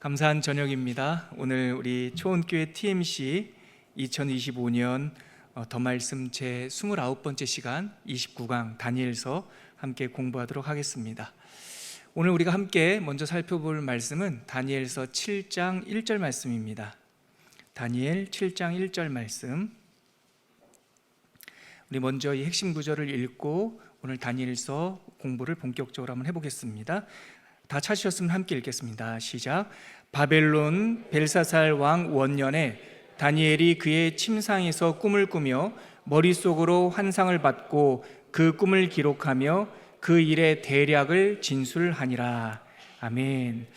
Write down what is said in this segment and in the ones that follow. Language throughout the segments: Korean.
감사한 저녁입니다. 오늘 우리 초원교회 TMC 2025년 더 말씀 제 29번째 시간 29강 다니엘서 함께 공부하도록 하겠습니다. 오늘 우리가 함께 먼저 살펴볼 말씀은 다니엘서 7장 1절 말씀입니다. 다니엘 7장 1절 말씀. 우리 먼저 이 핵심 구절을 읽고 오늘 다니엘서 공부를 본격적으로 한번 해보겠습니다. 다 찾으셨으면 함께 읽겠습니다. 시작. 바벨론 벨사살 왕 원년에 다니엘이 그의 침상에서 꿈을 꾸며 머릿속으로 환상을 받고 그 꿈을 기록하며 그 일의 대략을 진술하니라. 아멘.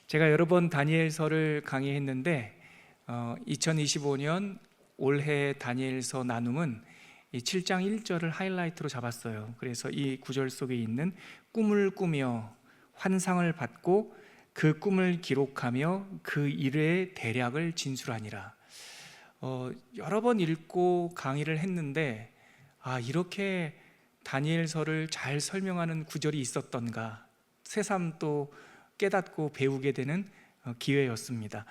제가 여러 번 다니엘서를 강의했는데 2025년 올해 다니엘서 나눔은 이 7장 1절을 하이라이트로 잡았어요. 그래서 이 구절 속에 있는 꿈을 꾸며 환상을 받고 그 꿈을 기록하며 그 일의 대략을 진술하니라. 여러 번 읽고 강의를 했는데 이렇게 다니엘서를 잘 설명하는 구절이 있었던가 새삼 또 깨닫고 배우게 되는 기회였습니다.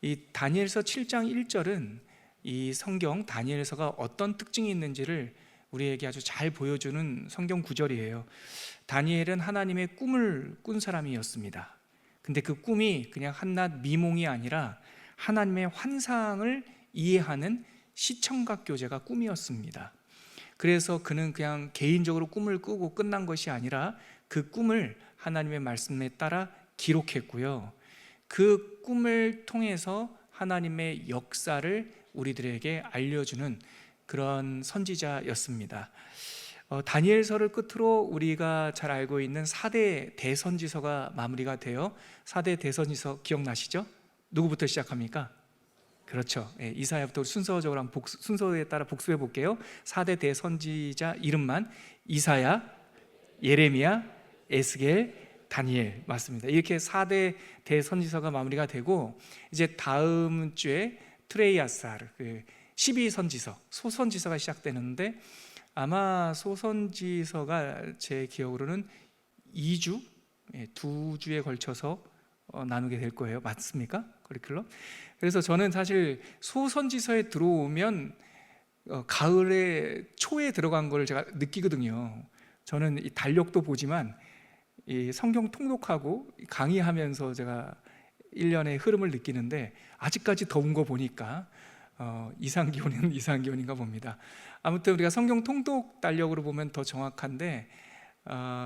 이 다니엘서 7장 1절은 이 성경 다니엘서가 어떤 특징이 있는지를 우리에게 아주 잘 보여주는 성경 구절이에요. 다니엘은 하나님의 꿈을 꾼 사람이었습니다. 근데 그 꿈이 그냥 한낱 미몽이 아니라 하나님의 환상을 이해하는 시청각 교제가 꿈이었습니다. 그래서 그는 그냥 개인적으로 꿈을 꾸고 끝난 것이 아니라 그 꿈을 하나님의 말씀에 따라 기록했고요. 그 꿈을 통해서 하나님의 역사를 우리들에게 알려주는 그런 선지자였습니다. 다니엘서를 끝으로 우리가 잘 알고 있는 4대 대선지서가 마무리가 돼요. 4대 대선지서 기억나시죠? 누구부터 시작합니까? 그렇죠. 이사야부터 순서적으로 한번 순서에 따라 복습해 볼게요. 4대 대선지자 이름만 이사야, 예레미야, 에스겔, 다니엘 맞습니다. 이렇게 4대 대선지서가 마무리가 되고 이제 다음 주에 트레이아사르 12선지서 소선지서가 시작되는데 아마 소선지서가 제 기억으로는 2주, 2주에 걸쳐서 나누게 될 거예요. 맞습니까? 커리큘럼? 그래서 저는 사실 소선지서에 들어오면 가을의 초에 들어간 걸 제가 느끼거든요. 저는 이 달력도 보지만 이 성경 통독하고 강의하면서 제가 1년의 흐름을 느끼는데 아직까지 더운 거 보니까 이상기온은 이상기온인가 봅니다. 아무튼 우리가 성경 통독 달력으로 보면 더 정확한데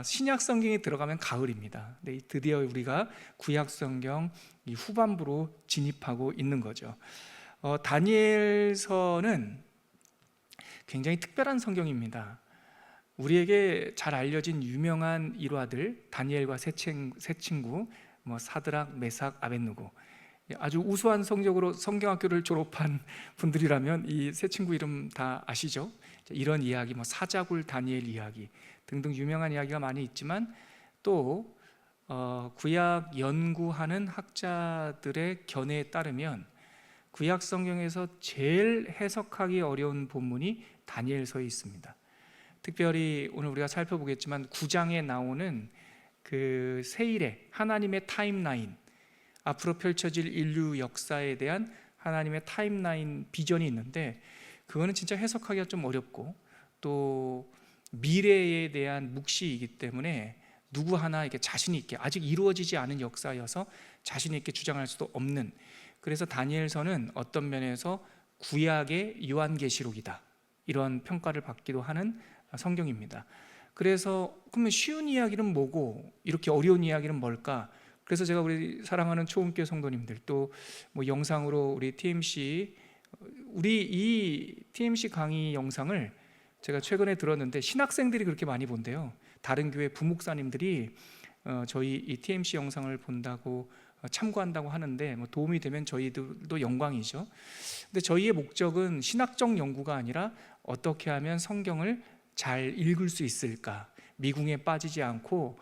신약 성경에 들어가면 가을입니다. 근데 드디어 우리가 구약 성경 이 후반부로 진입하고 있는 거죠. 다니엘서는 굉장히 특별한 성경입니다. 우리에게 잘 알려진 유명한 일화들, 다니엘과 세 친구, 사드락, 메삭, 아벳느고, 아주 우수한 성적으로 성경학교를 졸업한 분들이라면 이 세 친구 이름 다 아시죠? 이런 이야기, 사자굴 다니엘 이야기 등등 유명한 이야기가 많이 있지만 또 구약 연구하는 학자들의 견해에 따르면 구약 성경에서 제일 해석하기 어려운 본문이 다니엘서에 있습니다. 특별히 오늘 우리가 살펴보겠지만 9장에 나오는 그 세일의 하나님의 타임라인, 앞으로 펼쳐질 인류 역사에 대한 하나님의 타임라인 비전이 있는데 그거는 진짜 해석하기가 좀 어렵고 또 미래에 대한 묵시이기 때문에 누구 하나 이렇게 자신 있게 아직 이루어지지 않은 역사여서 자신 있게 주장할 수도 없는, 그래서 다니엘서는 어떤 면에서 구약의 요한계시록이다 이런 평가를 받기도 하는 성경입니다. 그래서 그러면 쉬운 이야기는 뭐고 이렇게 어려운 이야기는 뭘까? 그래서 제가 우리 사랑하는 초원교회 성도님들 또 영상으로 우리 TMC 이 TMC 강의 영상을 제가 최근에 들었는데 신학생들이 그렇게 많이 본대요. 다른 교회 부목사님들이 저희 이 TMC 영상을 본다고 참고한다고 하는데 도움이 되면 저희들도 영광이죠. 근데 저희의 목적은 신학적 연구가 아니라 어떻게 하면 성경을 잘 읽을 수 있을까, 미궁에 빠지지 않고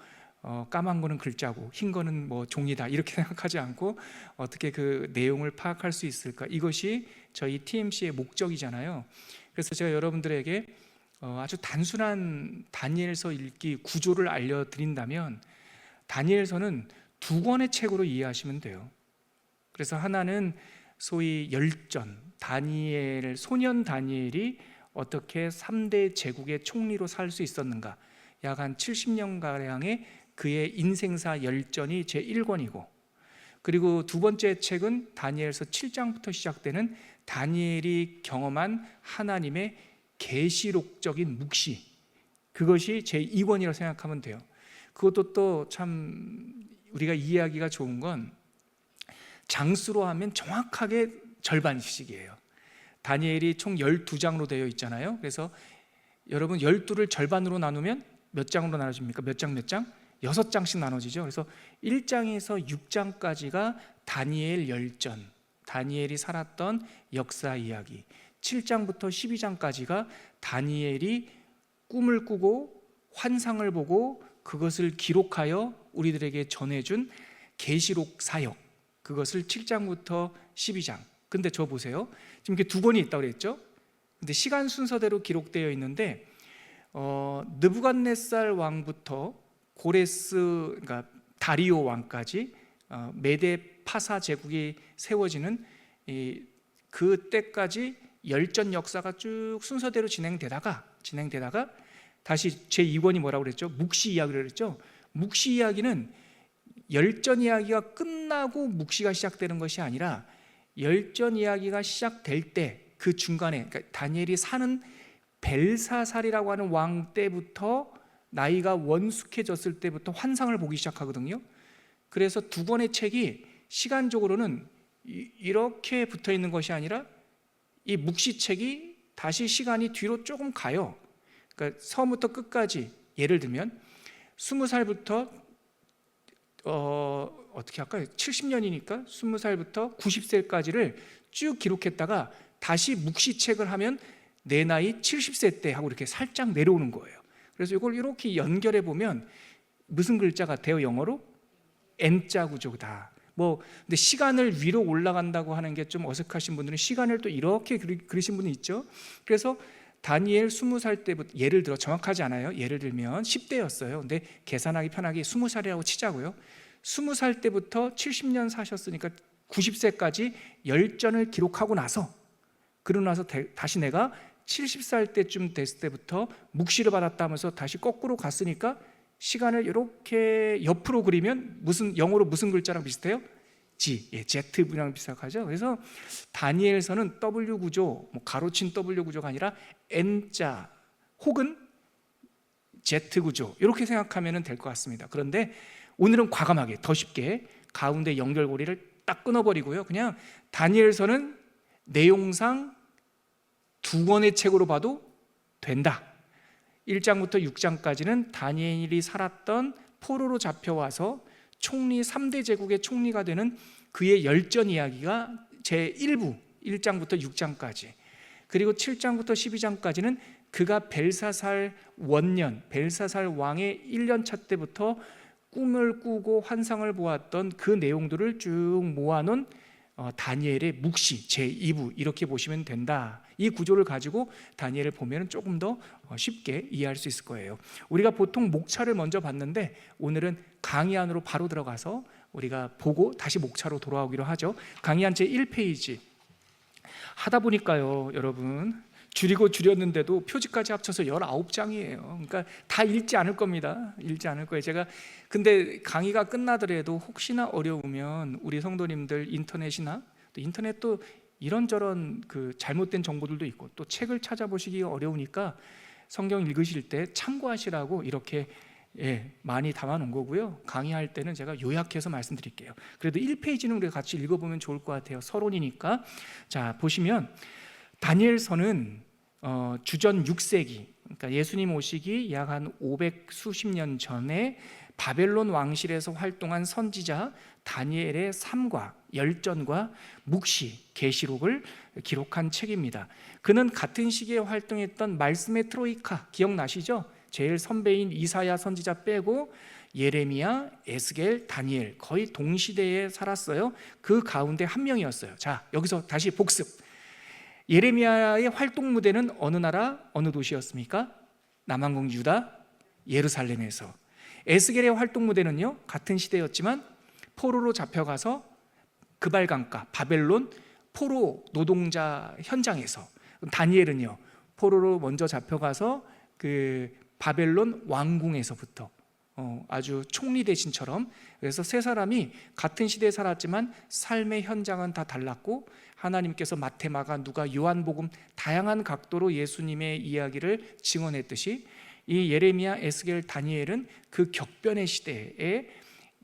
까만 거는 글자고 흰 거는 종이다 이렇게 생각하지 않고 어떻게 그 내용을 파악할 수 있을까, 이것이 저희 TMC의 목적이잖아요. 그래서 제가 여러분들에게 아주 단순한 다니엘서 읽기 구조를 알려드린다면 다니엘서는 2권의 책으로 이해하시면 돼요. 그래서 하나는 소위 열전, 다니엘, 소년 다니엘이 어떻게 3대 제국의 총리로 살 수 있었는가, 약 한 70년가량의 그의 인생사 열전이 제1권이고, 그리고 두 번째 책은 다니엘서 7장부터 시작되는 다니엘이 경험한 하나님의 계시록적인 묵시, 그것이 제2권이라고 생각하면 돼요. 그것도 또 참 우리가 이해하기가 좋은 건 장수로 하면 정확하게 절반씩이에요. 다니엘이 총 12장으로 되어 있잖아요. 그래서 여러분 12를 절반으로 나누면 몇 장으로 나눠집니까? 몇 장 몇 장? 6장씩 나눠지죠. 그래서 1장에서 6장까지가 다니엘 열전, 다니엘이 살았던 역사 이야기, 7장부터 12장까지가 다니엘이 꿈을 꾸고 환상을 보고 그것을 기록하여 우리들에게 전해준 계시록 사역, 그것을 7장부터 12장. 근데 저 보세요, 지금 이렇게 두 권이 있다고 그랬죠. 근데 시간 순서대로 기록되어 있는데 느부갓네살 왕부터 고레스, 그러니까 다리오 왕까지 메데 파사 제국이 세워지는 그때까지 열전 역사가 쭉 순서대로 진행되다가 다시 제2권이 뭐라고 그랬죠? 묵시 이야기를 그랬죠. 묵시 이야기는 열전 이야기가 끝나고 묵시가 시작되는 것이 아니라 열전 이야기가 시작될 때 그 중간에, 그러니까 다니엘이 사는 벨사살이라고 하는 왕 때부터 나이가 원숙해졌을 때부터 환상을 보기 시작하거든요. 그래서 두 권의 책이 시간적으로는 이렇게 붙어 있는 것이 아니라 이 묵시책이 다시 시간이 뒤로 조금 가요. 그러니까 처음부터 끝까지, 예를 들면 20살부터 어떻게 할까요? 70년이니까 20살부터 90세까지를 쭉 기록했다가 다시 묵시책을 하면 내 나이 70세 때 하고 이렇게 살짝 내려오는 거예요. 그래서 이걸 이렇게 연결해 보면 무슨 글자 같아요? 영어로 N자 구조다. 근데 시간을 위로 올라간다고 하는 게 좀 어색하신 분들은 시간을 또 이렇게 그리신 분이 있죠. 그래서 다니엘 20살 때부터, 예를 들어 정확하지 않아요. 예를 들면 10대였어요. 근데 계산하기 편하게 20살이라고 치자고요. 20살 때부터 70년 사셨으니까 90세까지 열전을 기록하고 나서, 그러고 나서 다시 내가 70살 때쯤 됐을 때부터 묵시를 받았다 하면서 다시 거꾸로 갔으니까 시간을 이렇게 옆으로 그리면 영어로 무슨 글자랑 비슷해요? Z분이랑 비슷하죠. 그래서 다니엘서는 W 구조, 가로친 W 구조가 아니라 N자 혹은 Z 구조, 이렇게 생각하면 될 것 같습니다. 그런데 오늘은 과감하게 더 쉽게 가운데 연결고리를 딱 끊어버리고요, 그냥 다니엘서는 내용상 두 권의 책으로 봐도 된다. 1장부터 6장까지는 다니엘이 살았던 포로로 잡혀와서 총리 3대 제국의 총리가 되는 그의 열전 이야기가 제1부 1장부터 6장까지, 그리고 7장부터 12장까지는 그가 벨사살 원년, 벨사살 왕의 1년차 때부터 꿈을 꾸고 환상을 보았던 그 내용들을 쭉 모아놓은 다니엘의 묵시 제2부, 이렇게 보시면 된다. 이 구조를 가지고 다니엘을 보면 조금 더 쉽게 이해할 수 있을 거예요. 우리가 보통 목차를 먼저 봤는데 오늘은 강의 안으로 바로 들어가서 우리가 보고 다시 목차로 돌아오기로 하죠. 강의 한 제1페이지 하다 보니까요, 여러분, 줄였는데도 표지까지 합쳐서 19장이에요. 그러니까 다 읽지 않을 겁니다. 읽지 않을 거예요. 제가 근데 강의가 끝나더라도 혹시나 어려우면 우리 성도님들 인터넷이나 또 인터넷도 이런저런 그 잘못된 정보들도 있고 또 책을 찾아보시기가 어려우니까 성경 읽으실 때 참고하시라고 이렇게 많이 담아놓은 거고요. 강의할 때는 제가 요약해서 말씀드릴게요. 그래도 1페이지는 우리가 같이 읽어보면 좋을 것 같아요. 서론이니까. 자, 보시면 다니엘서는 주전 6세기, 그러니까 예수님 오시기 약 한 500수십 년 전에 바벨론 왕실에서 활동한 선지자 다니엘의 삶과 열전과 묵시, 계시록을 기록한 책입니다. 그는 같은 시기에 활동했던 말씀의 트로이카 기억나시죠? 제일 선배인 이사야 선지자 빼고 예레미야, 에스겔, 다니엘 거의 동시대에 살았어요. 그 가운데 한 명이었어요. 자, 여기서 다시 복습. 예레미야의 활동 무대는 어느 나라, 어느 도시였습니까? 남왕국 유다, 예루살렘에서. 에스겔의 활동 무대는요, 같은 시대였지만 포로로 잡혀가서 그발 강가 바벨론 포로 노동자 현장에서, 다니엘은요 포로로 먼저 잡혀가서 그 바벨론 왕궁에서부터 아주 총리 대신처럼, 그래서 세 사람이 같은 시대에 살았지만 삶의 현장은 다 달랐고, 하나님께서 마태, 마가, 누가, 요한복음 다양한 각도로 예수님의 이야기를 증언했듯이 이 예레미야, 에스겔, 다니엘은 그 격변의 시대에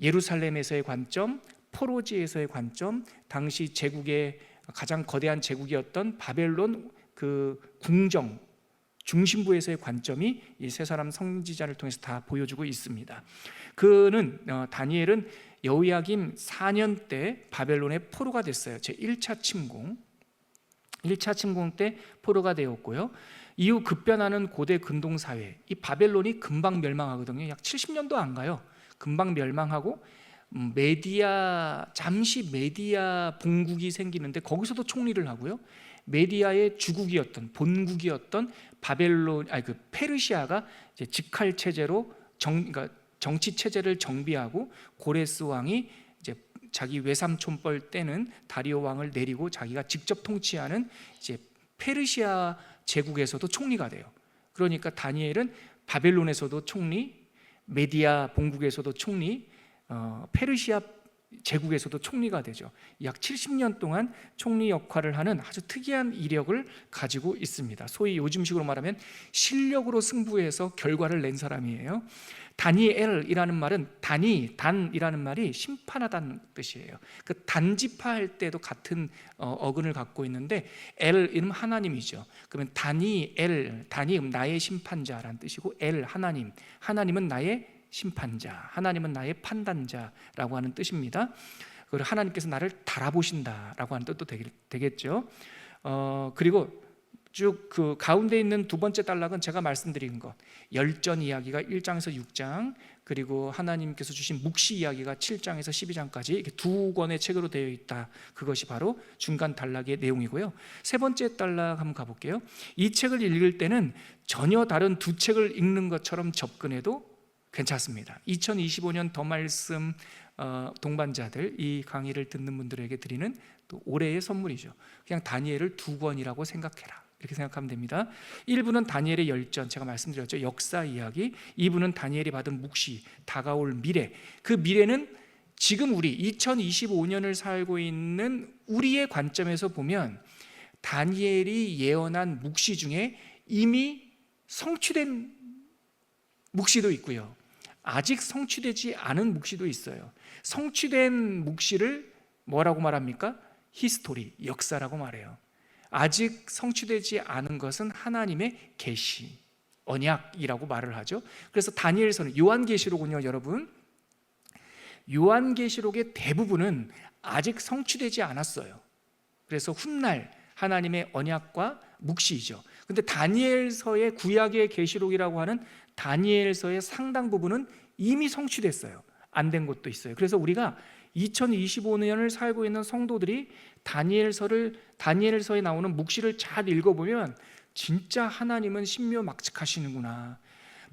예루살렘에서의 관점, 포로지에서의 관점, 당시 제국의 가장 거대한 제국이었던 바벨론 그 궁정 중심부에서의 관점이 이 세 사람 선지자를 통해서 다 보여주고 있습니다. 다니엘은 여호야김 4년 때 바벨론의 포로가 됐어요. 제 1차 침공 때 포로가 되었고요. 이후 급변하는 고대 근동사회, 이 바벨론이 금방 멸망하거든요. 약 70년도 안 가요. 금방 멸망하고 잠시 메디아 본국이 생기는데 거기서도 총리를 하고요. 메디아의 주국이었던 본국이었던 페르시아가 이제 직할 체제로 그러니까 정치 체제를 정비하고, 고레스 왕이 이제 자기 외삼촌뻘 때는 다리오 왕을 내리고 자기가 직접 통치하는 이제 페르시아 제국에서도 총리가 돼요. 그러니까 다니엘은 바벨론에서도 총리, 메디아 본국에서도 총리, 페르시아 제국에서도 총리가 되죠. 약 70년 동안 총리 역할을 하는 아주 특이한 이력을 가지고 있습니다. 소위 요즘식으로 말하면 실력으로 승부해서 결과를 낸 사람이에요. 다니엘이라는 말은 단이라는 말이 심판하다는 뜻이에요. 그 단지파할 때도 같은 어근을 갖고 있는데, 엘은 하나님이죠. 그러면 다니 나의 심판자라는 뜻이고, 하나님은 나의 심판자, 하나님은 나의 판단자라고 하는 뜻입니다. 그리고 하나님께서 나를 달아보신다라고 하는 뜻도 되겠죠. 그리고 쭉 그 가운데 있는 두 번째 단락은 제가 말씀드린 것, 열전 이야기가 1장에서 6장, 그리고 하나님께서 주신 묵시 이야기가 7장에서 12장까지 이렇게 두 권의 책으로 되어 있다. 그것이 바로 중간 단락의 내용이고요. 세 번째 단락 한번 가볼게요. 이 책을 읽을 때는 전혀 다른 두 책을 읽는 것처럼 접근해도 괜찮습니다. 2025년 더 말씀 동반자들, 이 강의를 듣는 분들에게 드리는 또 올해의 선물이죠. 그냥 다니엘을 두 권이라고 생각해라, 이렇게 생각하면 됩니다. 1부는 다니엘의 열전, 제가 말씀드렸죠, 역사 이야기. 2부는 다니엘이 받은 묵시, 다가올 미래. 그 미래는 지금 우리 2025년을 살고 있는 우리의 관점에서 보면 다니엘이 예언한 묵시 중에 이미 성취된 묵시도 있고요, 아직 성취되지 않은 묵시도 있어요. 성취된 묵시를 뭐라고 말합니까? 히스토리, 역사라고 말해요. 아직 성취되지 않은 것은 하나님의 계시, 언약이라고 말을 하죠. 그래서 다니엘서는, 요한계시록은요 여러분, 요한계시록의 대부분은 아직 성취되지 않았어요. 그래서 훗날 하나님의 언약과 묵시이죠. 근데 다니엘서의 구약의 계시록이라고 하는 다니엘서의 상당 부분은 이미 성취됐어요. 안 된 것도 있어요. 그래서 우리가 2025년을 살고 있는 성도들이 다니엘서에 나오는 묵시를 잘 읽어보면 진짜 하나님은 신묘막측하시는구나,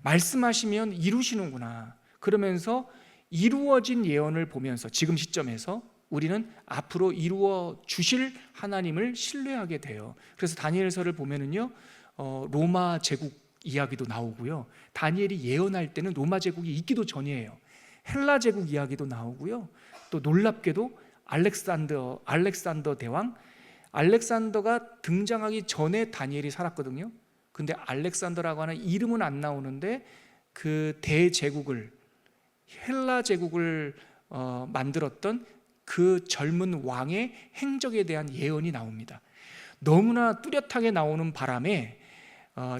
말씀하시면 이루시는구나, 그러면서 이루어진 예언을 보면서 지금 시점에서 우리는 앞으로 이루어 주실 하나님을 신뢰하게 돼요. 그래서 다니엘서를 보면은요, 로마 제국 이야기도 나오고요, 다니엘이 예언할 때는 로마 제국이 있기도 전이에요. 헬라 제국 이야기도 나오고요, 또 놀랍게도 알렉산더 대왕, 알렉산더가 등장하기 전에 다니엘이 살았거든요. 근데 알렉산더라고 하는 이름은 안 나오는데 그 대제국을, 헬라 제국을 만들었던 그 젊은 왕의 행적에 대한 예언이 나옵니다. 너무나 뚜렷하게 나오는 바람에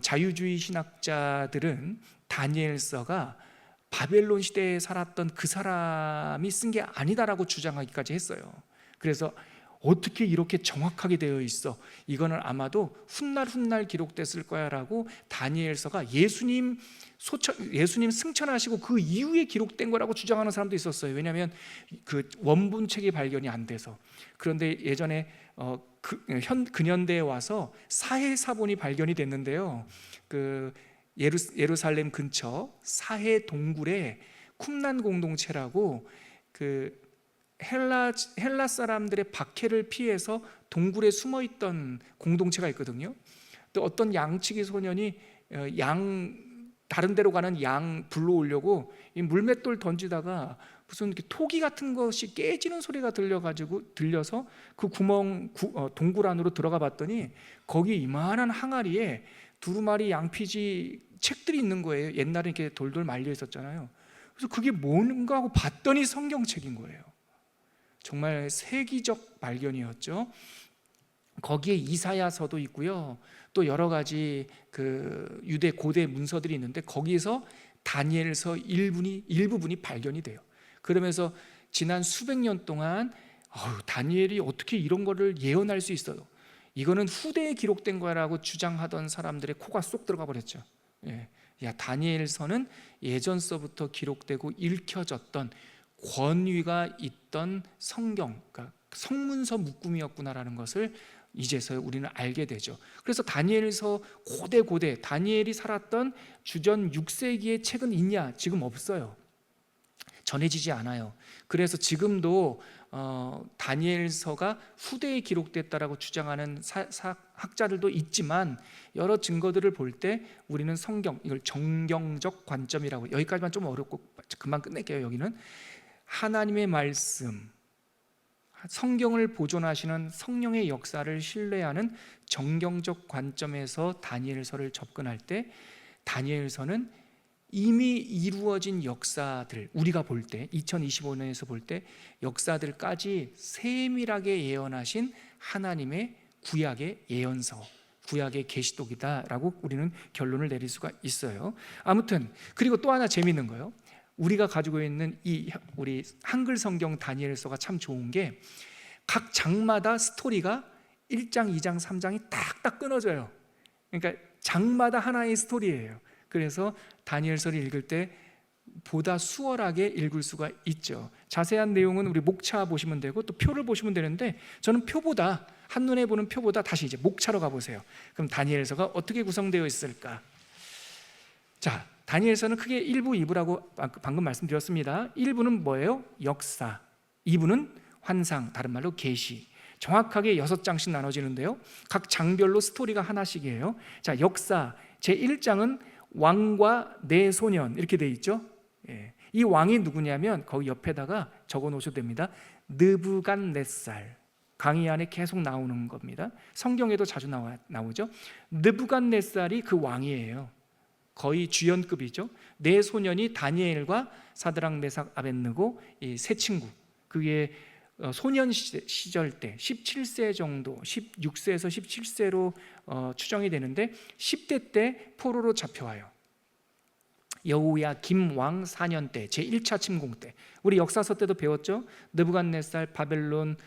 자유주의 신학자들은 다니엘서가 바벨론 시대에 살았던 그 사람이 쓴 게 아니다라고 주장하기까지 했어요. 그래서 어떻게 이렇게 정확하게 되어 있어? 이거는 아마도 훗날 기록됐을 거야 라고 다니엘서가 예수님 승천하시고 그 이후에 기록된 거라고 주장하는 사람도 있었어요. 왜냐하면 그 원본책이 발견이 안 돼서. 그런데 예전에 근현대에 와서 사해 사본이 발견이 됐는데요, 그 예루살렘 근처 사해 동굴에 쿰란 공동체라고 그 헬라 사람들의 박해를 피해서 동굴에 숨어 있던 공동체가 있거든요. 또 어떤 양치기 소년이 다른 데로 가는 양 불러오려고 이 물맷돌 던지다가 무슨 이렇게 토기 같은 것이 깨지는 소리가 들려서 그 동굴 안으로 들어가 봤더니 거기 이만한 항아리에 두루마리 양피지 책들이 있는 거예요. 옛날에 이렇게 돌돌 말려 있었잖아요. 그래서 그게 뭔가 하고 봤더니 성경책인 거예요. 정말 세기적 발견이었죠. 거기에 이사야서도 있고요. 또 여러 가지 그 유대 고대 문서들이 있는데 거기에서 다니엘서 일부분이 발견이 돼요. 그러면서 지난 수백 년 동안 다니엘이 어떻게 이런 거를 예언할 수 있어요? 이거는 후대에 기록된 거라고 주장하던 사람들의 코가 쏙 들어가 버렸죠. 다니엘서는 예전서부터 기록되고 읽혀졌던 권위가 있던 성경, 그러니까 성문서 묶음이었구나라는 것을 이제서야 우리는 알게 되죠. 그래서 다니엘서 고대 다니엘이 살았던 주전 6세기의 책은 있냐? 지금 없어요. 전해지지 않아요. 그래서 지금도 다니엘서가 후대에 기록됐다라고 주장하는 학자들도 있지만 여러 증거들을 볼 때 우리는 성경, 이걸 정경적 관점이라고, 여기까지만 좀 어렵고 금방 끝낼게요. 여기는 하나님의 말씀, 성경을 보존하시는 성령의 역사를 신뢰하는 정경적 관점에서 다니엘서를 접근할 때 다니엘서는 이미 이루어진 역사들, 우리가 볼 때 2025년에서 볼 때 역사들까지 세밀하게 예언하신 하나님의 구약의 예언서, 구약의 계시록이다라고 우리는 결론을 내릴 수가 있어요. 아무튼 그리고 또 하나 재미있는 거요. 우리가 가지고 있는 우리 한글 성경 다니엘서가 참 좋은 게 각 장마다 스토리가 1장, 2장, 3장이 딱딱 끊어져요. 그러니까 장마다 하나의 스토리예요. 그래서 다니엘서를 읽을 때 보다 수월하게 읽을 수가 있죠. 자세한 내용은 우리 목차 보시면 되고 또 표를 보시면 되는데 저는 표보다, 한눈에 보는 표보다 다시 이제 목차로 가보세요. 그럼 다니엘서가 어떻게 구성되어 있을까? 자, 다니엘서는 크게 1부, 2부라고 방금 말씀드렸습니다. 1부는 뭐예요? 역사. 2부는 환상, 다른 말로 계시. 정확하게 6장씩 나눠지는데요. 각 장별로 스토리가 하나씩이에요. 자, 역사 제1장은 왕과 네 소년 이렇게 돼 있죠. 이 왕이 누구냐면 거기 옆에다가 적어 놓으셔도 됩니다. 느부갓네살. 강의 안에 계속 나오는 겁니다. 성경에도 자주 나오죠. 느부갓네살이 그 왕이에요. 거의 주연급이죠. 네 소년이 다니엘과 사드락, 메삭, 아벳느고 이 세 친구. 그게 소년 시절 때 17세 정도, 16세에서 17세로 추정이 되는데 10대 때 포로로 잡혀와요. 여호야김 왕 4년 때, 제1차 침공 때. 우리 역사서 때도 배웠죠. 느부갓네살 바벨론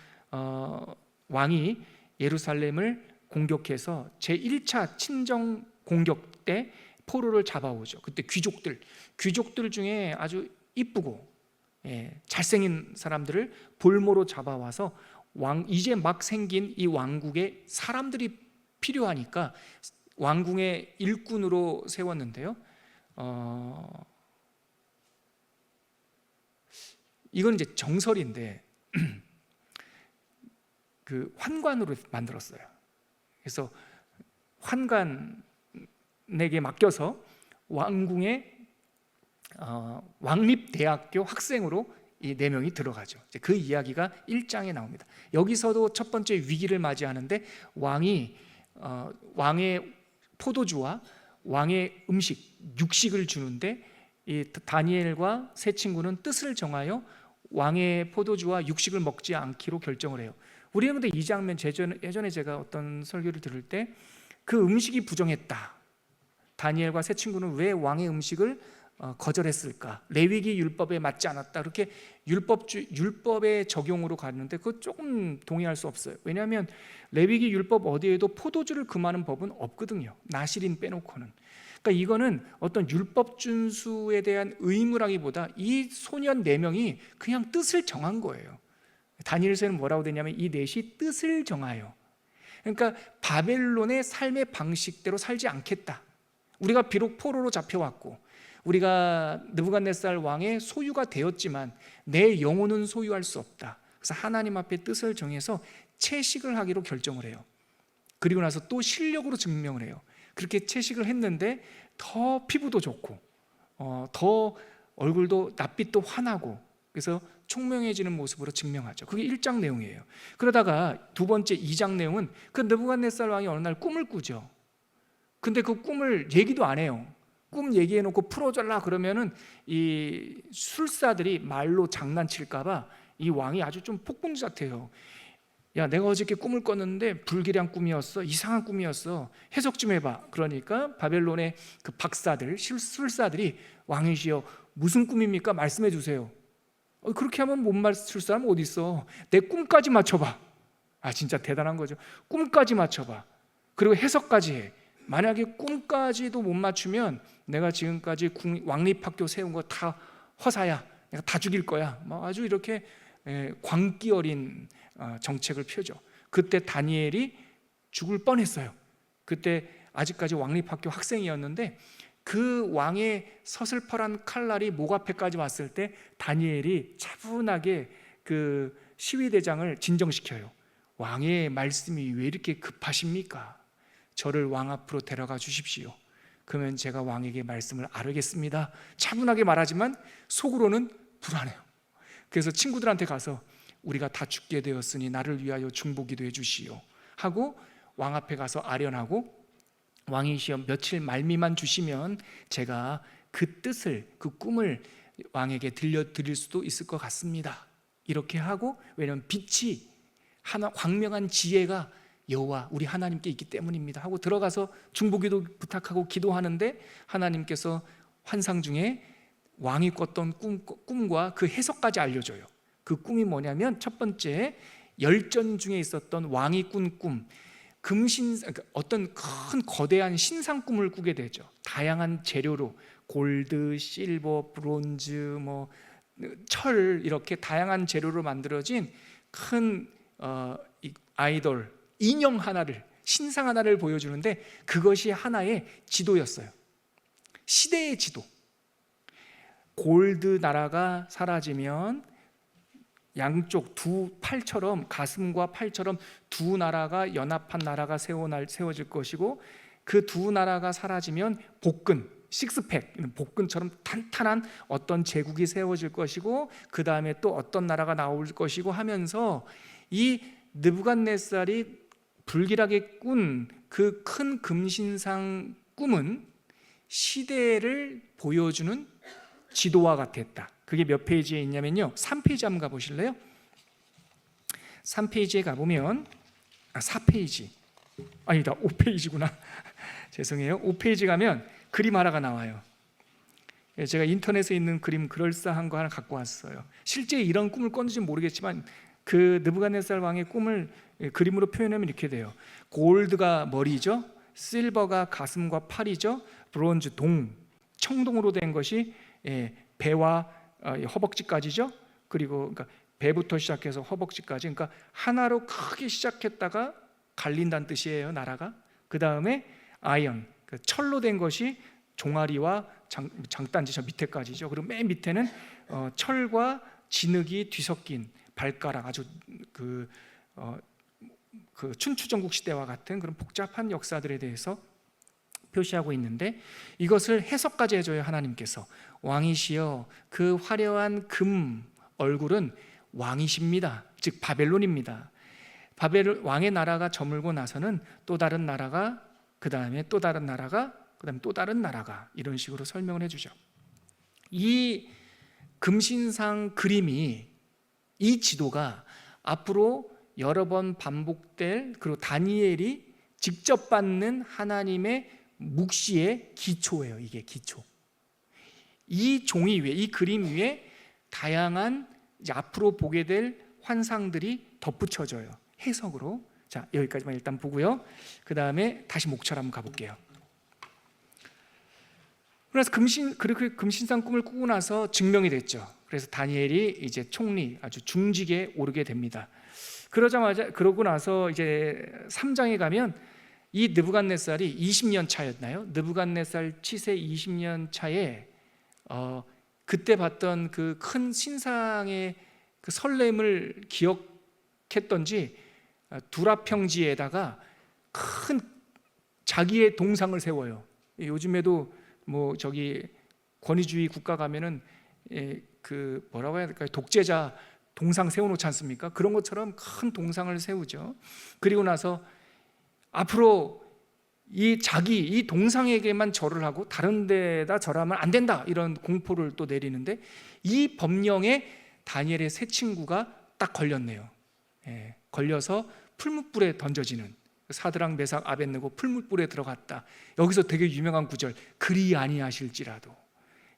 왕이 예루살렘을 공격해서 제1차 친정 공격 때 포로를 잡아오죠. 그때 귀족들 중에 아주 이쁘고 잘생긴 사람들을 볼모로 잡아와서 이제 막 생긴 이 왕국에 사람들이 필요하니까 왕궁의 일꾼으로 세웠는데요. 이건 이제 정설인데 그 환관으로 만들었어요. 그래서 환관에게 맡겨서 왕궁의 왕립대학교 학생으로 이 4명이 들어가죠. 그 이야기가 1장에 나옵니다. 여기서도 첫 번째 위기를 맞이하는데 왕의 포도주와 왕의 음식, 육식을 주는데 이 다니엘과 세 친구는 뜻을 정하여 왕의 포도주와 육식을 먹지 않기로 결정을 해요. 우리는 근데 이 장면 예전에 제가 어떤 설교를 들을 때 그 음식이 부정했다. 다니엘과 세 친구는 왜 왕의 음식을 거절했을까? 레위기 율법에 맞지 않았다. 그렇게 율법의 적용으로 갔는데 그거 조금 동의할 수 없어요. 왜냐하면 레위기 율법 어디에도 포도주를 금하는 법은 없거든요. 나실인 빼놓고는. 그러니까 이거는 어떤 율법 준수에 대한 의무라기보다 이 소년 4명이 그냥 뜻을 정한 거예요. 다니엘서에는 뭐라고 되냐면 이 넷이 뜻을 정하여, 그러니까 바벨론의 삶의 방식대로 살지 않겠다. 우리가 비록 포로로 잡혀왔고 우리가 느부갓네살 왕의 소유가 되었지만 내 영혼은 소유할 수 없다. 그래서 하나님 앞에 뜻을 정해서 채식을 하기로 결정을 해요. 그리고 나서 또 실력으로 증명을 해요. 그렇게 채식을 했는데 더 피부도 좋고 더 얼굴도 낯빛도 환하고, 그래서 총명해지는 모습으로 증명하죠. 그게 1장 내용이에요. 그러다가 두 번째 2장 내용은 그 느부갓네살 왕이 어느 날 꿈을 꾸죠. 근데 그 꿈을 얘기도 안 해요. 꿈 얘기해놓고 풀어달라 그러면은 이 술사들이 말로 장난칠까봐 이 왕이 아주 좀 폭군자태예요. 야, 내가 어저께 꿈을 꿨는데 불길한 꿈이었어, 이상한 꿈이었어, 해석 좀 해봐. 그러니까 바벨론의 그 박사들, 술사들이 왕이시여 무슨 꿈입니까? 말씀해 주세요. 그렇게 하면 못 맞출 사람 어디 있어? 내 꿈까지 맞춰봐. 진짜 대단한 거죠. 꿈까지 맞춰봐. 그리고 해석까지 해. 만약에 꿈까지도 못 맞추면 내가 지금까지 왕립학교 세운 거 다 허사야. 내가 다 죽일 거야. 아주 이렇게 광기 어린 정책을 펴죠. 그때 다니엘이 죽을 뻔했어요. 그때 아직까지 왕립학교 학생이었는데 그 왕의 서슬퍼런 칼날이 목 앞에까지 왔을 때 다니엘이 차분하게 그 시위대장을 진정시켜요. 왕의 말씀이 왜 이렇게 급하십니까? 저를 왕 앞으로 데려가 주십시오. 그러면 제가 왕에게 말씀을 아뢰겠습니다. 차분하게 말하지만 속으로는 불안해요. 그래서 친구들한테 가서 우리가 다 죽게 되었으니 나를 위하여 중보기도해 주시오 하고 왕 앞에 가서 아련하고, 왕이시여 며칠 말미만 주시면 제가 그 뜻을, 그 꿈을 왕에게 들려드릴 수도 있을 것 같습니다. 이렇게 하고, 왜냐하면 빛이 하나 광명한 지혜가 여호와 우리 하나님께 있기 때문입니다 하고 들어가서 중보기도 부탁하고 기도하는데 하나님께서 환상 중에 왕이 꿨던 꿈과 그 해석까지 알려줘요. 그 꿈이 뭐냐면 첫 번째, 열전 중에 있었던 왕이 꾼 꿈, 어떤 큰 거대한 신상 꿈을 꾸게 되죠. 다양한 재료로 골드, 실버, 브론즈, 철, 이렇게 다양한 재료로 만들어진 큰 아이돌, 인형 하나를, 신상 하나를 보여주는데 그것이 하나의 지도였어요. 시대의 지도. 골드 나라가 사라지면 양쪽 두 팔처럼, 가슴과 팔처럼 두 나라가 연합한 나라가 세워질 것이고, 그 두 나라가 사라지면 복근, 식스팩, 복근처럼 탄탄한 어떤 제국이 세워질 것이고, 그 다음에 또 어떤 나라가 나올 것이고 하면서 이 느부갓네살이 불길하게 꾼 그 큰 금신상 꿈은 시대를 보여주는 지도와 같았다. 그게 몇 페이지에 있냐면요, 3페이지 한번 가보실래요? 3페이지에 가보면 4페이지 아니다, 5페이지구나 죄송해요. 5페이지 가면 그림 하나가 나와요. 제가 인터넷에 있는 그림 그럴싸한 거 하나 갖고 왔어요. 실제 이런 꿈을 꿨는지 모르겠지만 그 느부갓네살 왕의 꿈을 그림으로 표현하면 이렇게 돼요. 골드가 머리죠, 실버가 가슴과 팔이죠, 브론즈 청동으로 된 것이 배와 허벅지까지죠. 그리고 그러니까 배부터 시작해서 허벅지까지, 그러니까 하나로 크게 시작했다가 갈린다는 뜻이에요, 나라가. 그 다음에 아이언, 철로 된 것이 종아리와 장단지 저 밑에까지죠. 그리고 맨 밑에는 철과 진흙이 뒤섞인 발가락, 아주 그 춘추전국 시대와 같은 그런 복잡한 역사들에 대해서 표시하고 있는데, 이것을 해석까지 해줘요. 하나님께서 왕이시여 그 화려한 금 얼굴은 왕이십니다. 즉 바벨론입니다. 왕의 나라가 저물고 나서는 또 다른 나라가, 그 다음에 또 다른 나라가, 그 다음에 또 다른 나라가, 이런 식으로 설명을 해주죠. 이 금신상 그림이, 이 지도가 앞으로 여러 번 반복될, 그리고 다니엘이 직접 받는 하나님의 묵시의 기초예요. 이게 기초. 이 종이 위에, 이 그림 위에 다양한 이제 앞으로 보게 될 환상들이 덧붙여져요, 해석으로. 자, 여기까지만 일단 보고요. 그 다음에 다시 목차로 한번 가볼게요. 그래서 그렇게 금신상 꿈을 꾸고 나서 증명이 됐죠. 그래서 다니엘이 이제 총리, 아주 중직에 오르게 됩니다. 그러고 나서 이제 3장에 가면 이 느부갓네살이 20년 차였나요? 느부갓네살 치세 20년 차에 그때 봤던 그 큰 신상의 그 설렘을 기억했던지 두라평지에다가 큰 자기의 동상을 세워요. 요즘에도 뭐 저기 권위주의 국가 가면은 그 뭐라고 해야 될까요? 독재자 동상 세워놓지 않습니까? 그런 것처럼 큰 동상을 세우죠. 그리고 나서 앞으로 이 동상에게만 절을 하고 다른 데다 절하면 안 된다, 이런 공포를 또 내리는데, 이 법령에 다니엘의 세 친구가 딱 걸렸네요. 걸려서 풀무불에 던져지는, 사드락 메삭 아벳느고 풀무불에 들어갔다. 여기서 되게 유명한 구절, 그리 아니하실지라도.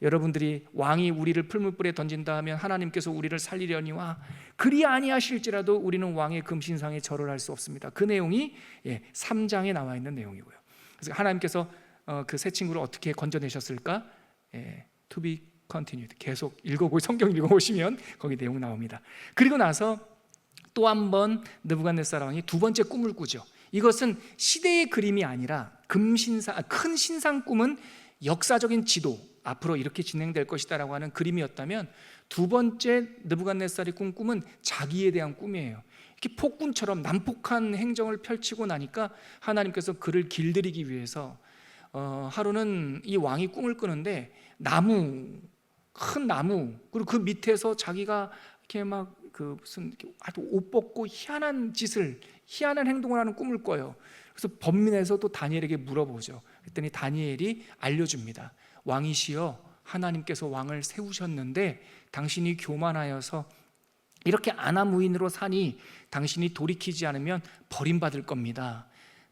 여러분들이 왕이 우리를 풀무불에 던진다 하면 하나님께서 우리를 살리려니와 그리 아니하실지라도 우리는 왕의 금신상에 절을 할 수 없습니다. 그 내용이 3장에 나와 있는 내용이고요. 그래서 하나님께서 그 세 친구를 어떻게 건져내셨을까? To be continued. 계속 성경 읽어보시면 거기 내용 나옵니다. 그리고 나서 또 한 번 느부갓네살 왕이 두 번째 꿈을 꾸죠. 이것은 시대의 그림이 아니라 큰 신상 꿈은 역사적인 지도, 앞으로 이렇게 진행될 것이다라고 하는 그림이었다면, 두 번째 느부갓네살이 꾼 꿈은 자기에 대한 꿈이에요. 이렇게 폭군처럼 난폭한 행정을 펼치고 나니까 하나님께서 그를 길들이기 위해서 하루는 이 왕이 꿈을 꾸는데 큰 나무, 그리고 그 밑에서 자기가 이렇게 막 무슨 아주 옷 벗고 희한한 행동을 하는 꿈을 꿔요. 그래서 번민해서 또 다니엘에게 물어보죠. 그랬더니 다니엘이 알려줍니다. 왕이시여, 하나님께서 왕을 세우셨는데 당신이 교만하여서 이렇게 아나무인으로 사니 당신이 돌이키지 않으면 버림받을 겁니다.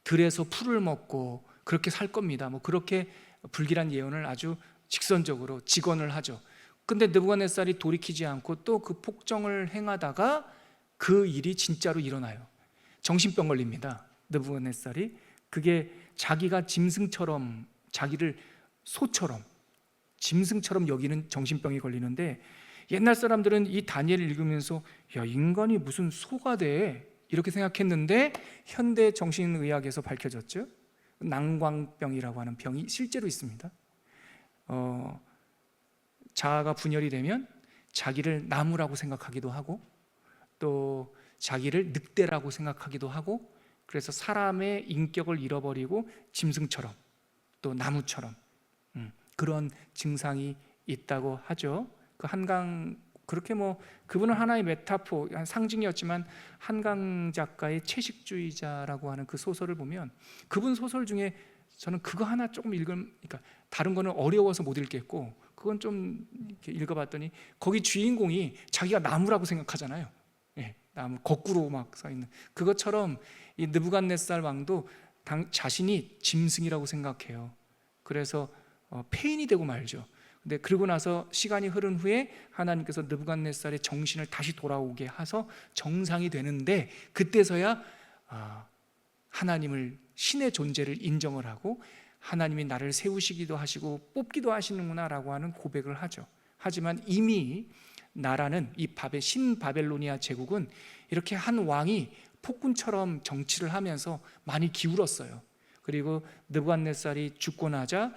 들에서 풀을 먹고 그렇게 살 겁니다. 뭐 그렇게 불길한 예언을 아주 직선적으로 직언을 하죠. 근데 느부갓네살이 돌이키지 않고 또 그 폭정을 행하다가 그 일이 진짜로 일어나요. 정신병 걸립니다. 느부갓네살이. 그게 자기가 짐승처럼, 자기를 소처럼, 짐승처럼 여기는 정신병이 걸리는데, 옛날 사람들은 이 다니엘을 읽으면서 야, 인간이 무슨 소가 돼, 이렇게 생각했는데 현대 정신의학에서 밝혀졌죠. 난광병이라고 하는 병이 실제로 있습니다. 자아가 분열이 되면 자기를 나무라고 생각하기도 하고 또 자기를 늑대라고 생각하기도 하고, 그래서 사람의 인격을 잃어버리고 짐승처럼 또 나무처럼 그런 증상이 있다고 하죠. 그 한강, 그렇게 뭐 그분은 하나의 메타포, 상징이었지만 한강 작가의 채식주의자라고 하는 그 소설을 보면, 그분 소설 중에 저는 그거 하나 조금 그러니까 다른 거는 어려워서 못 읽겠고 그건 좀 이렇게 읽어봤더니 거기 주인공이 자기가 나무라고 생각하잖아요. 나무 거꾸로 막 서 있는 그것처럼 이 느부갓네살 왕도 자신이 짐승이라고 생각해요. 그래서 폐인이 되고 말죠. 근데 그러고 나서 시간이 흐른 후에 하나님께서 느부갓네살의 정신을 다시 돌아오게 해서 정상이 되는데, 그때서야 하나님을, 신의 존재를 인정을 하고 하나님이 나를 세우시기도 하시고 뽑기도 하시는구나 라고 하는 고백을 하죠. 하지만 이미 나라는, 이 신바벨로니아 제국은 이렇게 한 왕이 폭군처럼 정치를 하면서 많이 기울었어요. 그리고 느부갓네살이 죽고 나자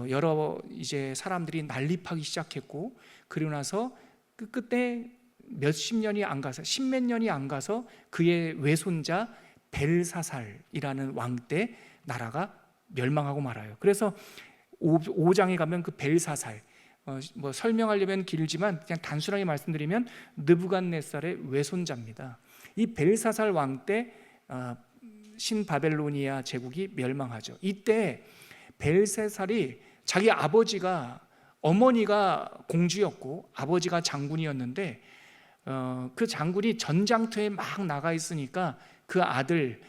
여러 이제 사람들이 난립하기 시작했고, 그리고 나서 끝에 몇십 년이 안 가서, 십몇 년이 안 가서 그의 외손자 벨사살이라는 왕 때 나라가 멸망하고 말아요. 그래서 5장에 가면 그 벨사살, 뭐 설명하려면 길지만 그냥 단순하게 말씀드리면 느부갓네살의 외손자입니다. 이 벨사살 왕 때 신바벨로니아 제국이 멸망하죠. 이때 벨사살이 자기 어머니가 공주였고 아버지가 장군이었는데 그 장군이 전장터에 막 나가 있으니까 그 아들,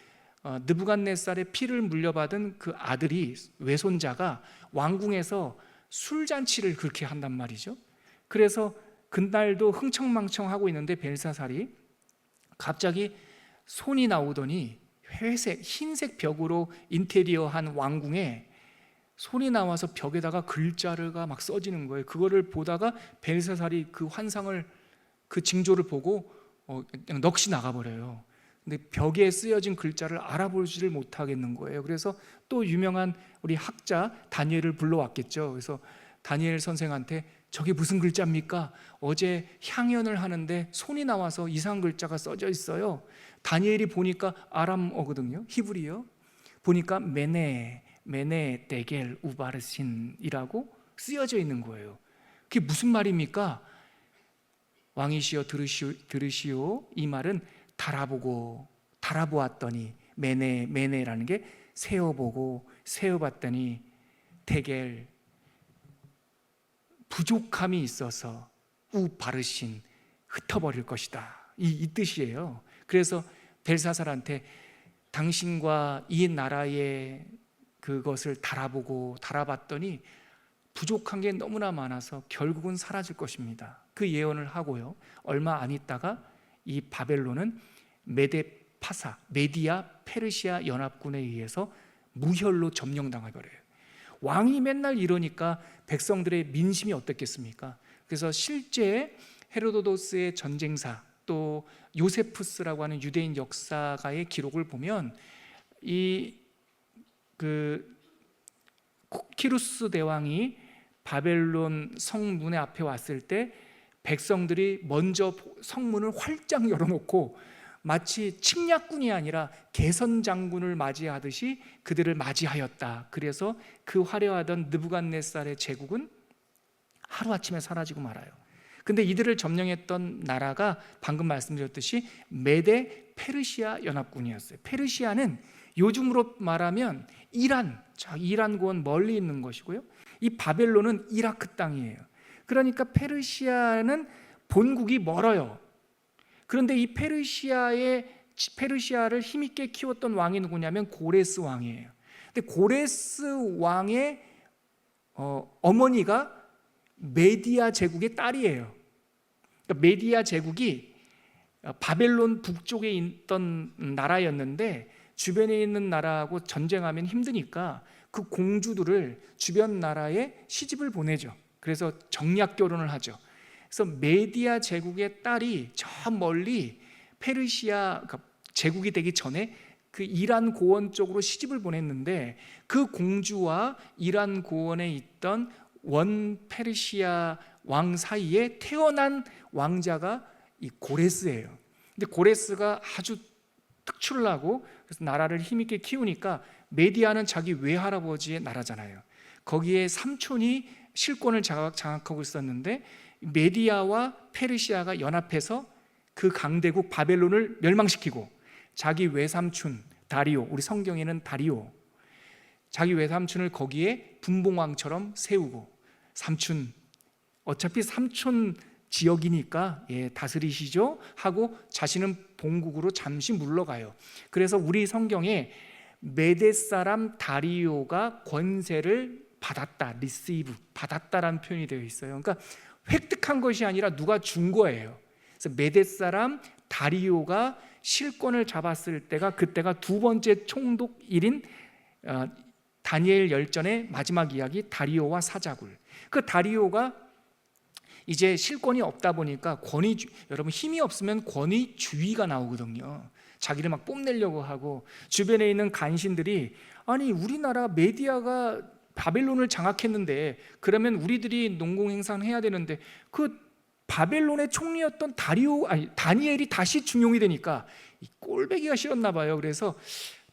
느부갓네살의 피를 물려받은 그 아들이, 외손자가 왕궁에서 술잔치를 그렇게 한단 말이죠. 그래서 그날도 흥청망청하고 있는데 벨사살이 갑자기 손이 나오더니 흰색 벽으로 인테리어한 왕궁에 손이 나와서 벽에다가 글자가 막 써지는 거예요. 그거를 보다가 벨사살이 그 환상을, 그 징조를 보고 그냥 넋이 나가버려요. 근데 벽에 쓰여진 글자를 알아보지를 못하겠는 거예요. 그래서 또 유명한 우리 학자 다니엘을 불러왔겠죠. 그래서 다니엘 선생한테 저게 무슨 글자입니까? 어제 향연을 하는데 손이 나와서 이상한 글자가 써져 있어요. 다니엘이 보니까 아람어거든요, 히브리어. 보니까 메네 데겔 우바르신이라고 쓰여져 있는 거예요. 그게 무슨 말입니까? 왕이시여 들으시오. 이 말은 달아보았더니, 메네라는 게 세어보고 세어봤더니 데겔, 부족함이 있어서 우바르신, 흩어버릴 것이다, 이 뜻이에요. 그래서 벨사살한테 당신과 이 나라의 그것을 달아봤더니 부족한 게 너무나 많아서 결국은 사라질 것입니다. 그 예언을 하고요, 얼마 안 있다가 이 바벨론은 메디아 페르시아 연합군에 의해서 무혈로 점령당해버려요. 왕이 맨날 이러니까 백성들의 민심이 어떻겠습니까? 그래서 실제 헤로도도스의 전쟁사, 또 요세푸스라고 하는 유대인 역사가의 기록을 보면 키루스 대왕이 바벨론 성문의 앞에 왔을 때 백성들이 먼저 성문을 활짝 열어놓고 마치 침략군이 아니라 개선 장군을 맞이하듯이 그들을 맞이하였다. 그래서 그 화려하던 느부갓네살의 제국은 하루아침에 사라지고 말아요. 근데 이들을 점령했던 나라가 방금 말씀드렸듯이 메데 페르시아 연합군이었어요. 페르시아는 요즘으로 말하면 이란 고원 멀리 있는 것이고요, 이 바벨론은 이라크 땅이에요. 그러니까 페르시아는 본국이 멀어요. 그런데 이 페르시아를 힘있게 키웠던 왕이 누구냐면 고레스 왕이에요. 근데 고레스 왕의 어머니가 메디아 제국의 딸이에요. 그러니까 메디아 제국이 바벨론 북쪽에 있던 나라였는데 주변에 있는 나라하고 전쟁하면 힘드니까 그 공주들을 주변 나라에 시집을 보내죠. 그래서 정략 결혼을 하죠. 그래서 메디아 제국의 딸이 저 멀리 페르시아 제국이 되기 전에 그 이란 고원 쪽으로 시집을 보냈는데, 그 공주와 이란 고원에 있던 원 페르시아 왕 사이에 태어난 왕자가 이 고레스예요. 근데 고레스가 아주 특출나고 그래서 나라를 힘있게 키우니까, 메디아는 자기 외할아버지의 나라잖아요. 거기에 삼촌이 실권을 장악하고 있었는데 메디아와 페르시아가 연합해서 그 강대국 바벨론을 멸망시키고, 자기 외삼촌 다리오, 우리 성경에는 다리오, 자기 외삼촌을 거기에 분봉왕처럼 세우고, 삼촌 어차피 삼촌 지역이니까 다스리시죠 하고 자신은 본국으로 잠시 물러가요. 그래서 우리 성경에 메데 사람 다리오가 권세를 받았다, 리시브, 받았다라는 표현이 되어 있어요. 그러니까 획득한 것이 아니라 누가 준 거예요. 그래서 메데 사람 다리오가 실권을 잡았을 때가, 그때가 두 번째 총독일인 다니엘 열전의 마지막 이야기, 다리오와 사자굴. 그 다리오가 이제 실권이 없다 보니까 여러분 힘이 없으면 권위주의가 나오거든요. 자기를 막 뽐내려고 하고, 주변에 있는 간신들이 아니 우리나라 메디아가 바벨론을 장악했는데 그러면 우리들이 농공행사는 해야 되는데 그 바벨론의 총리였던 다니엘이 다시 중용이 되니까 이 꼴배기가 싫었나 봐요. 그래서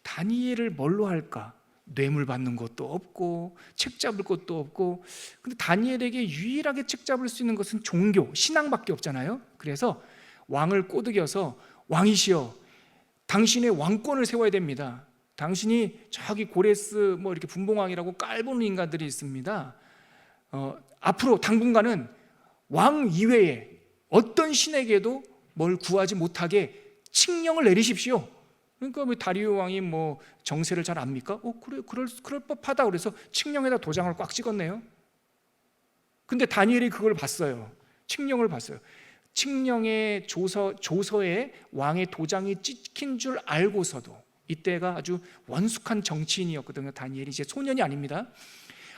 다니엘을 뭘로 할까? 뇌물 받는 것도 없고 책 잡을 것도 없고, 근데 다니엘에게 유일하게 책 잡을 수 있는 것은 종교, 신앙밖에 없잖아요. 그래서 왕을 꼬드겨서 왕이시여, 당신의 왕권을 세워야 됩니다. 당신이 저기 고레스 이렇게 분봉왕이라고 깔보는 인간들이 있습니다. 앞으로 당분간은 왕 이외에 어떤 신에게도 뭘 구하지 못하게 칙령을 내리십시오. 그러니까 다리오 왕이 정세를 잘 압니까? 그래, 그럴 법하다. 그래서 칙령에다 도장을 꽉 찍었네요. 근데 다니엘이 그걸 봤어요. 칙령을 봤어요. 칙령의 조서에 왕의 도장이 찍힌 줄 알고서도, 이때가 아주 원숙한 정치인이었거든요. 다니엘이 이제 소년이 아닙니다.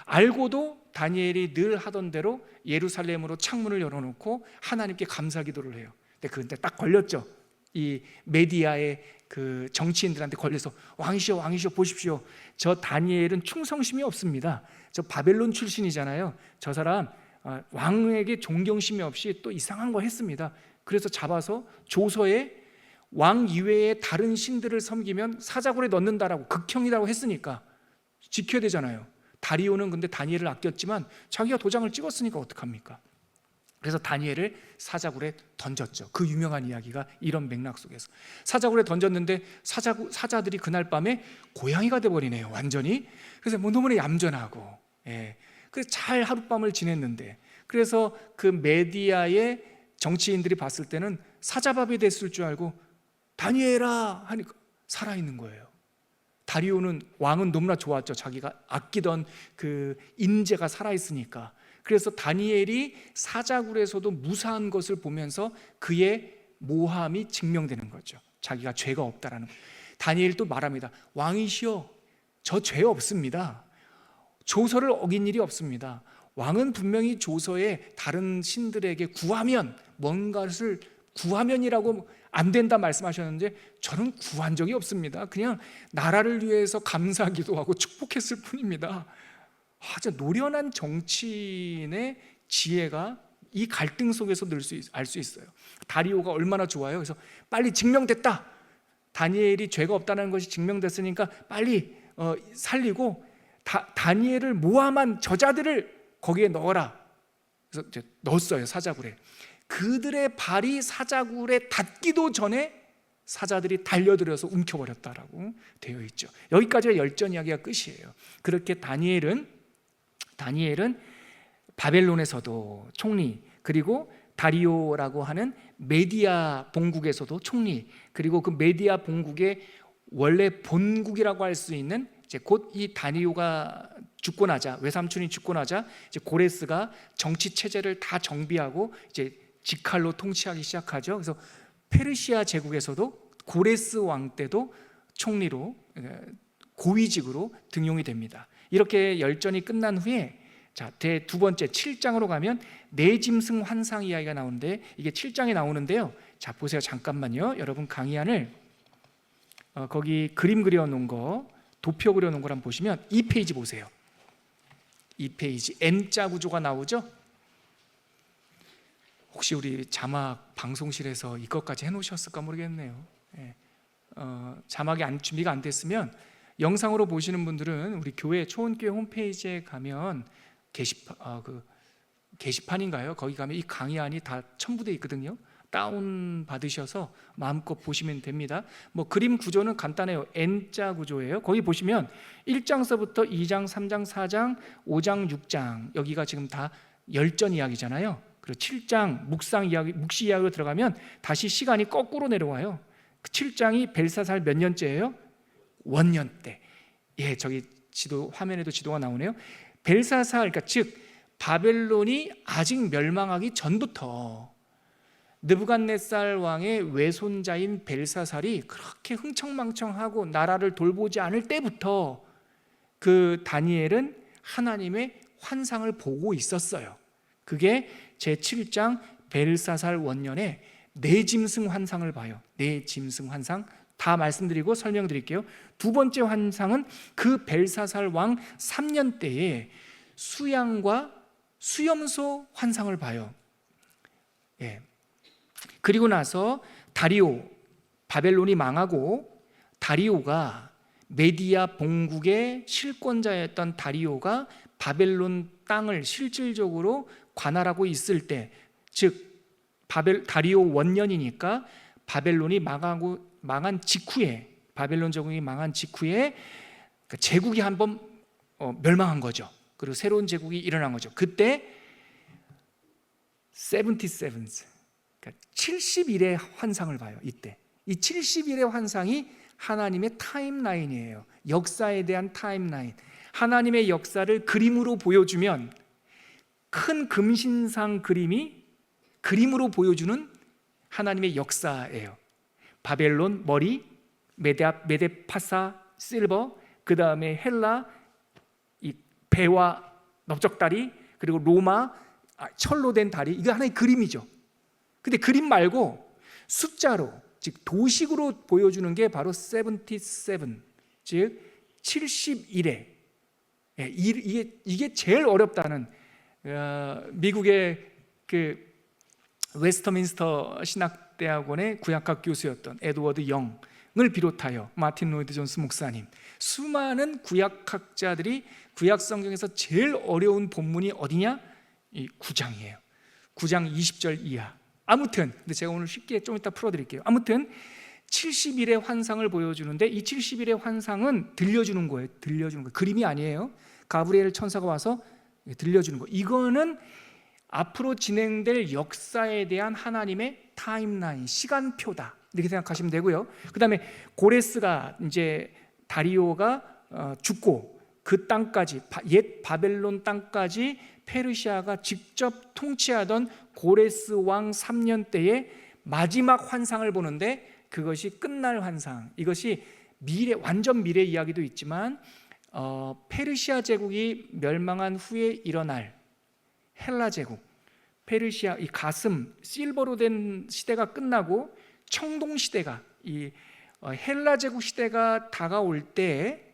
알고도 다니엘이 늘 하던 대로 예루살렘으로 창문을 열어놓고 하나님께 감사 기도를 해요. 근데 딱 걸렸죠. 이 메디아의 그 정치인들한테 걸려서 왕이시여 왕이시여 보십시오. 저 다니엘은 충성심이 없습니다. 저 바벨론 출신이잖아요. 저 사람 왕에게 존경심이 없이 또 이상한 거 했습니다. 그래서 잡아서 조서에 왕 이외의 다른 신들을 섬기면 사자굴에 넣는다라고 극형이라고 했으니까 지켜야 되잖아요. 다리오는 근데 다니엘을 아꼈지만 자기가 도장을 찍었으니까 어떡합니까? 그래서 다니엘을 사자굴에 던졌죠. 그 유명한 이야기가 이런 맥락 속에서 사자굴에 던졌는데 사자들이 그날 밤에 고양이가 돼버리네요. 완전히. 그래서 뭐 너무나 얌전하고, 그래서 잘 하룻밤을 지냈는데, 그래서 그 메디아의 정치인들이 봤을 때는 사자밥이 됐을 줄 알고 다니엘아 하니까 살아있는 거예요. 다리오는 왕은 너무나 좋았죠. 자기가 아끼던 그 인재가 살아있으니까. 그래서 다니엘이 사자굴에서도 무사한 것을 보면서 그의 모함이 증명되는 거죠. 자기가 죄가 없다라는 거. 다니엘이 또 말합니다. 왕이시여, 저 죄 없습니다. 조서를 어긴 일이 없습니다. 왕은 분명히 조서에 다른 신들에게 구하면, 뭔가를 구하면이라고 안 된다 말씀하셨는데 저는 구한 적이 없습니다. 그냥 나라를 위해서 감사기도하고 축복했을 뿐입니다. 진짜 노련한 정치인의 지혜가 이 갈등 속에서 알 수 있어요. 다리오가 얼마나 좋아요. 그래서 빨리 증명됐다. 다니엘이 죄가 없다는 것이 증명됐으니까 빨리 살리고 다니엘을 모함한 저자들을 거기에 넣어라. 그래서 이제 넣었어요. 사자굴에. 그들의 발이 사자굴에 닿기도 전에 사자들이 달려들어서 움켜버렸다라고 되어 있죠. 여기까지가 열전 이야기가 끝이에요. 그렇게 다니엘은 바벨론에서도 총리, 그리고 다리오라고 하는 메디아 본국에서도 총리, 그리고 그 메디아 본국의 원래 본국이라고 할 수 있는 이제 곧 이 다리오가 죽고 나자, 외삼촌이 죽고 나자 이제 고레스가 정치 체제를 다 정비하고 이제 직할로 통치하기 시작하죠. 그래서 페르시아 제국에서도 고레스 왕 때도 총리로, 고위직으로 등용이 됩니다. 이렇게 열전이 끝난 후에 두 번째 7장으로 가면 내짐승 환상 이야기가 나오는데, 이게 7장에 나오는데요. 자, 보세요. 잠깐만요. 여러분 강의안을 거기 그림 그려놓은 거, 도표 그려놓은 걸 한번 보시면 이 페이지 보세요. 이 페이지 M자 구조가 나오죠. 혹시 우리 자막 방송실에서 이것까지 해놓으셨을까 모르겠네요. 자막이 준비가 안 됐으면 영상으로 보시는 분들은 우리 교회 초원교회 홈페이지에 가면 게시판인가요? 거기 가면 이 강의안이 다 첨부되어 있거든요. 다운 받으셔서 마음껏 보시면 됩니다. 뭐 그림 구조는 간단해요. N자 구조예요. 거기 보시면 1장서부터 2장, 3장, 4장, 5장, 6장, 여기가 지금 다 열전 이야기잖아요. 그리고 7장 묵시 이야기로 들어가면 다시 시간이 거꾸로 내려와요. 그 7장이 벨사살 몇 년째예요? 원년 때. 저기 화면에도 지도가 나오네요. 벨사살, 그러니까 즉 바벨론이 아직 멸망하기 전부터 느부갓네살 왕의 외손자인 벨사살이 그렇게 흥청망청하고 나라를 돌보지 않을 때부터 그 다니엘은 하나님의 환상을 보고 있었어요. 그게 제7장 벨사살 원년에 내짐승 환상을 봐요. 내짐승 환상 다 말씀드리고 설명드릴게요. 두 번째 환상은 그 벨사살 왕 3년 때에 수양과 수염소 환상을 봐요. 그리고 나서 다리오, 바벨론이 망하고 다리오가 메디아 본국의 실권자였던 다리오가 바벨론 땅을 실질적으로 관할하고 있을 때, 즉 다리오 원년이니까 바벨론이 망한 직후에, 바벨론 제국이 망한 직후에 제국이 한번 멸망한 거죠. 그리고 새로운 제국이 일어난 거죠. 그때 77th, 그러니까 70일의 환상을 봐요. 이때 이 70일의 환상이 하나님의 타임라인이에요. 역사에 대한 타임라인. 하나님의 역사를 그림으로 보여주면 큰 금신상 그림이 그림으로 보여주는 하나님의 역사예요. 바벨론 머리, 메데파사 실버, 그 다음에 헬라 이 배와 넓적다리, 그리고 로마 철로 된 다리, 이거 하나의 그림이죠. 근데 그림 말고 숫자로 즉 도식으로 보여주는 게 바로 77, 즉 71회. 이게 제일 어렵다는 미국의 그 웨스터민스터 신학대학원의 구약학 교수였던 에드워드 영을 비롯하여 마틴 로이드 존스 목사님, 수많은 구약학자들이 구약 성경에서 제일 어려운 본문이 어디냐? 이 9장이에요. 9장 20절 이하. 아무튼 근데 제가 오늘 쉽게 좀 이따 풀어드릴게요. 아무튼 70일의 환상을 보여주는데 이 70일의 환상은 들려주는 거예요. 들려주는 거예요. 그림이 아니에요. 가브리엘 천사가 와서 들려주는 거. 이거는 앞으로 진행될 역사에 대한 하나님의 타임라인, 시간표다, 이렇게 생각하시면 되고요. 그 다음에 고레스가 이제 다리오가 죽고 그 땅까지, 옛 바벨론 땅까지 페르시아가 직접 통치하던 고레스 왕 3년 때에 마지막 환상을 보는데 그것이 끝날 환상. 이것이 미래, 완전 미래 이야기도 있지만 페르시아 제국이 멸망한 후에 일어날 헬라 제국, 페르시아 이 가슴 실버로 된 시대가 끝나고 청동 시대가, 이 헬라 제국 시대가 다가올 때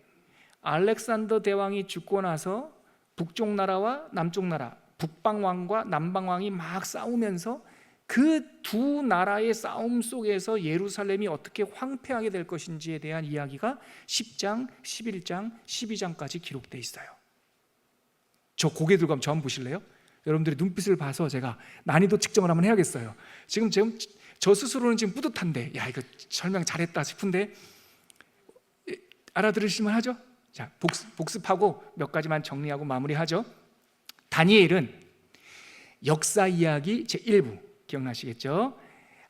알렉산더 대왕이 죽고 나서 북쪽 나라와 남쪽 나라, 북방 왕과 남방 왕이 막 싸우면서 그 두 나라의 싸움 속에서 예루살렘이 어떻게 황폐하게 될 것인지에 대한 이야기가 10장, 11장, 12장까지 기록되어 있어요. 저 고개 들고 한번 저 보실래요? 여러분들이 눈빛을 봐서 제가 난이도 측정을 한번 해야겠어요. 지금 저 스스로는 지금 뿌듯한데, 야, 이거 설명 잘했다 싶은데 알아들으시면 하죠? 자, 복습하고 몇 가지만 정리하고 마무리하죠. 다니엘은 역사 이야기 제1부 기억나시겠죠?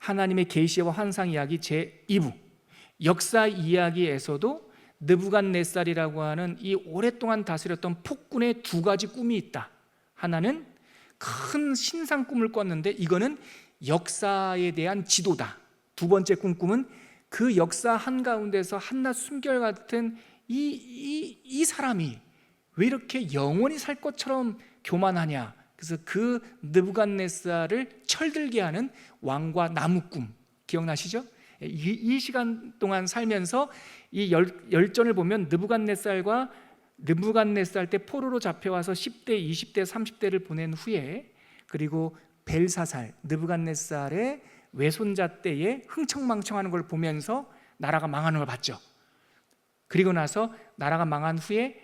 하나님의 계시와 환상 이야기 제2부, 역사 이야기에서도 느부갓네살이라고 하는 이 오랫동안 다스렸던 폭군의 두 가지 꿈이 있다. 하나는 큰 신상 꿈을 꿨는데 이거는 역사에 대한 지도다. 두 번째 꿈은 그 역사 한가운데서 한낱 숨결 같은 이 사람이 왜 이렇게 영원히 살 것처럼 교만하냐. 그래서 그 느부갓네살을 철들게 하는 왕과 나무 꿈 기억나시죠? 이 시간 동안 살면서 이 열전을 보면 느부갓네살 때 포로로 잡혀와서 10대, 20대, 30대를 보낸 후에, 그리고 벨사살, 느부갓네살의 외손자 때에 흥청망청하는 걸 보면서 나라가 망하는 걸 봤죠. 그리고 나서 나라가 망한 후에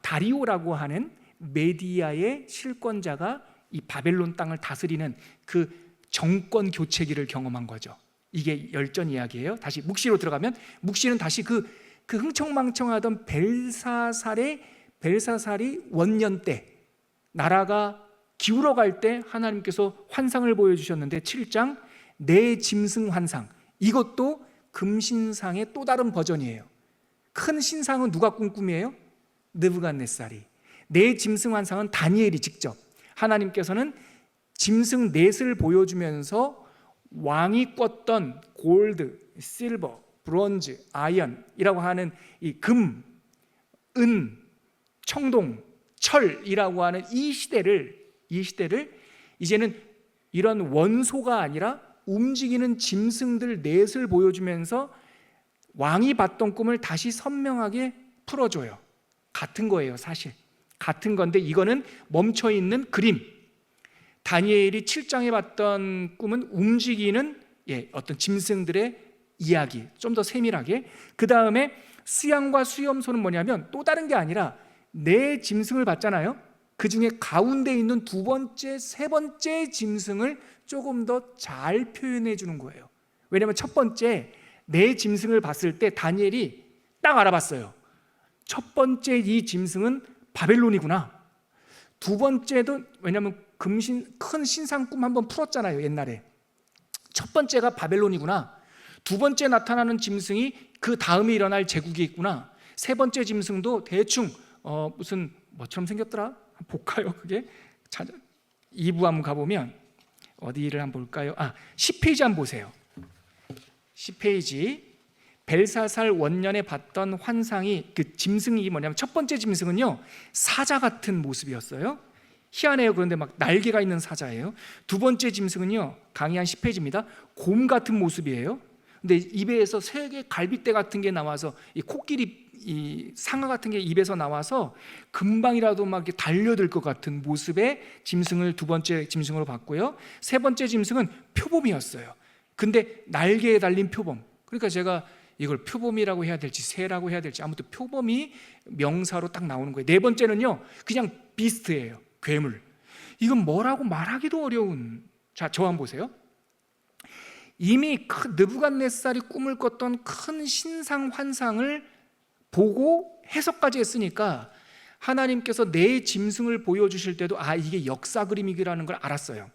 다리오라고 하는 메디아의 실권자가 이 바벨론 땅을 다스리는 그 정권 교체기를 경험한 거죠. 이게 열전 이야기예요. 다시 묵시로 들어가면, 묵시는 다시 그 흥청망청하던 벨사살이 원년 때 나라가 기울어 갈 때 하나님께서 환상을 보여주셨는데 7장 내 짐승 환상, 이것도 금신상의 또 다른 버전이에요. 큰 신상은 누가 꾼 꿈이에요? 느부갓네살이. 내 짐승 환상은 다니엘이 직접, 하나님께서는 짐승 넷을 보여주면서 왕이 꿨던 골드, 실버, 브론즈, 아연이라고 하는 이 금, 은, 청동, 철이라고 하는 이 시대를 이제는 이런 원소가 아니라 움직이는 짐승들 넷을 보여주면서 왕이 봤던 꿈을 다시 선명하게 풀어줘요. 같은 거예요. 사실 같은 건데 이거는 멈춰있는 그림. 다니엘이 7장에 봤던 꿈은 움직이는 어떤 짐승들의 이야기, 좀 더 세밀하게. 그 다음에 수양과 수염소는 뭐냐면 또 다른 게 아니라 내 짐승을 봤잖아요. 그 중에 가운데 있는 두 번째, 세 번째 짐승을 조금 더 잘 표현해 주는 거예요. 왜냐하면 첫 번째 내 짐승을 봤을 때 다니엘이 딱 알아봤어요. 첫 번째 이 짐승은 바벨론이구나. 두 번째도, 왜냐하면 큰 신상 꿈 한번 풀었잖아요, 옛날에. 첫 번째가 바벨론이구나. 두 번째 나타나는 짐승이 그 다음에 일어날 제국이 있구나. 세 번째 짐승도 대충 무슨 뭐처럼 생겼더라? 한번 볼까요? 그게 2부 한번 가보면 어디를 한번 볼까요? 10페이지 한번 보세요. 10페이지. 벨사살 원년에 봤던 환상이, 그 짐승이 뭐냐면 첫 번째 짐승은요 사자 같은 모습이었어요. 희한해요. 그런데 막 날개가 있는 사자예요. 두 번째 짐승은요, 강의 한 10페이지입니다. 곰 같은 모습이에요. 근데 입에서 세 개 갈빗대 같은 게 나와서 이 코끼리 이 상아 같은 게 입에서 나와서 금방이라도 막 이렇게 달려들 것 같은 모습의 짐승을 두 번째 짐승으로 봤고요. 세 번째 짐승은 표범이었어요. 근데 날개에 달린 표범. 그러니까 제가 이걸 표범이라고 해야 될지 새라고 해야 될지 아무튼 표범이 명사로 딱 나오는 거예요. 네 번째는요, 그냥 비스트예요. 괴물. 이건 뭐라고 말하기도 어려운. 자, 저 한번 보세요. 이미 느부갓네살이 꿈을 꿨던 큰 신상 환상을 보고 해석까지 했으니까 하나님께서 내 짐승을 보여주실 때도 이게 역사 그림이라는 걸 알았어요.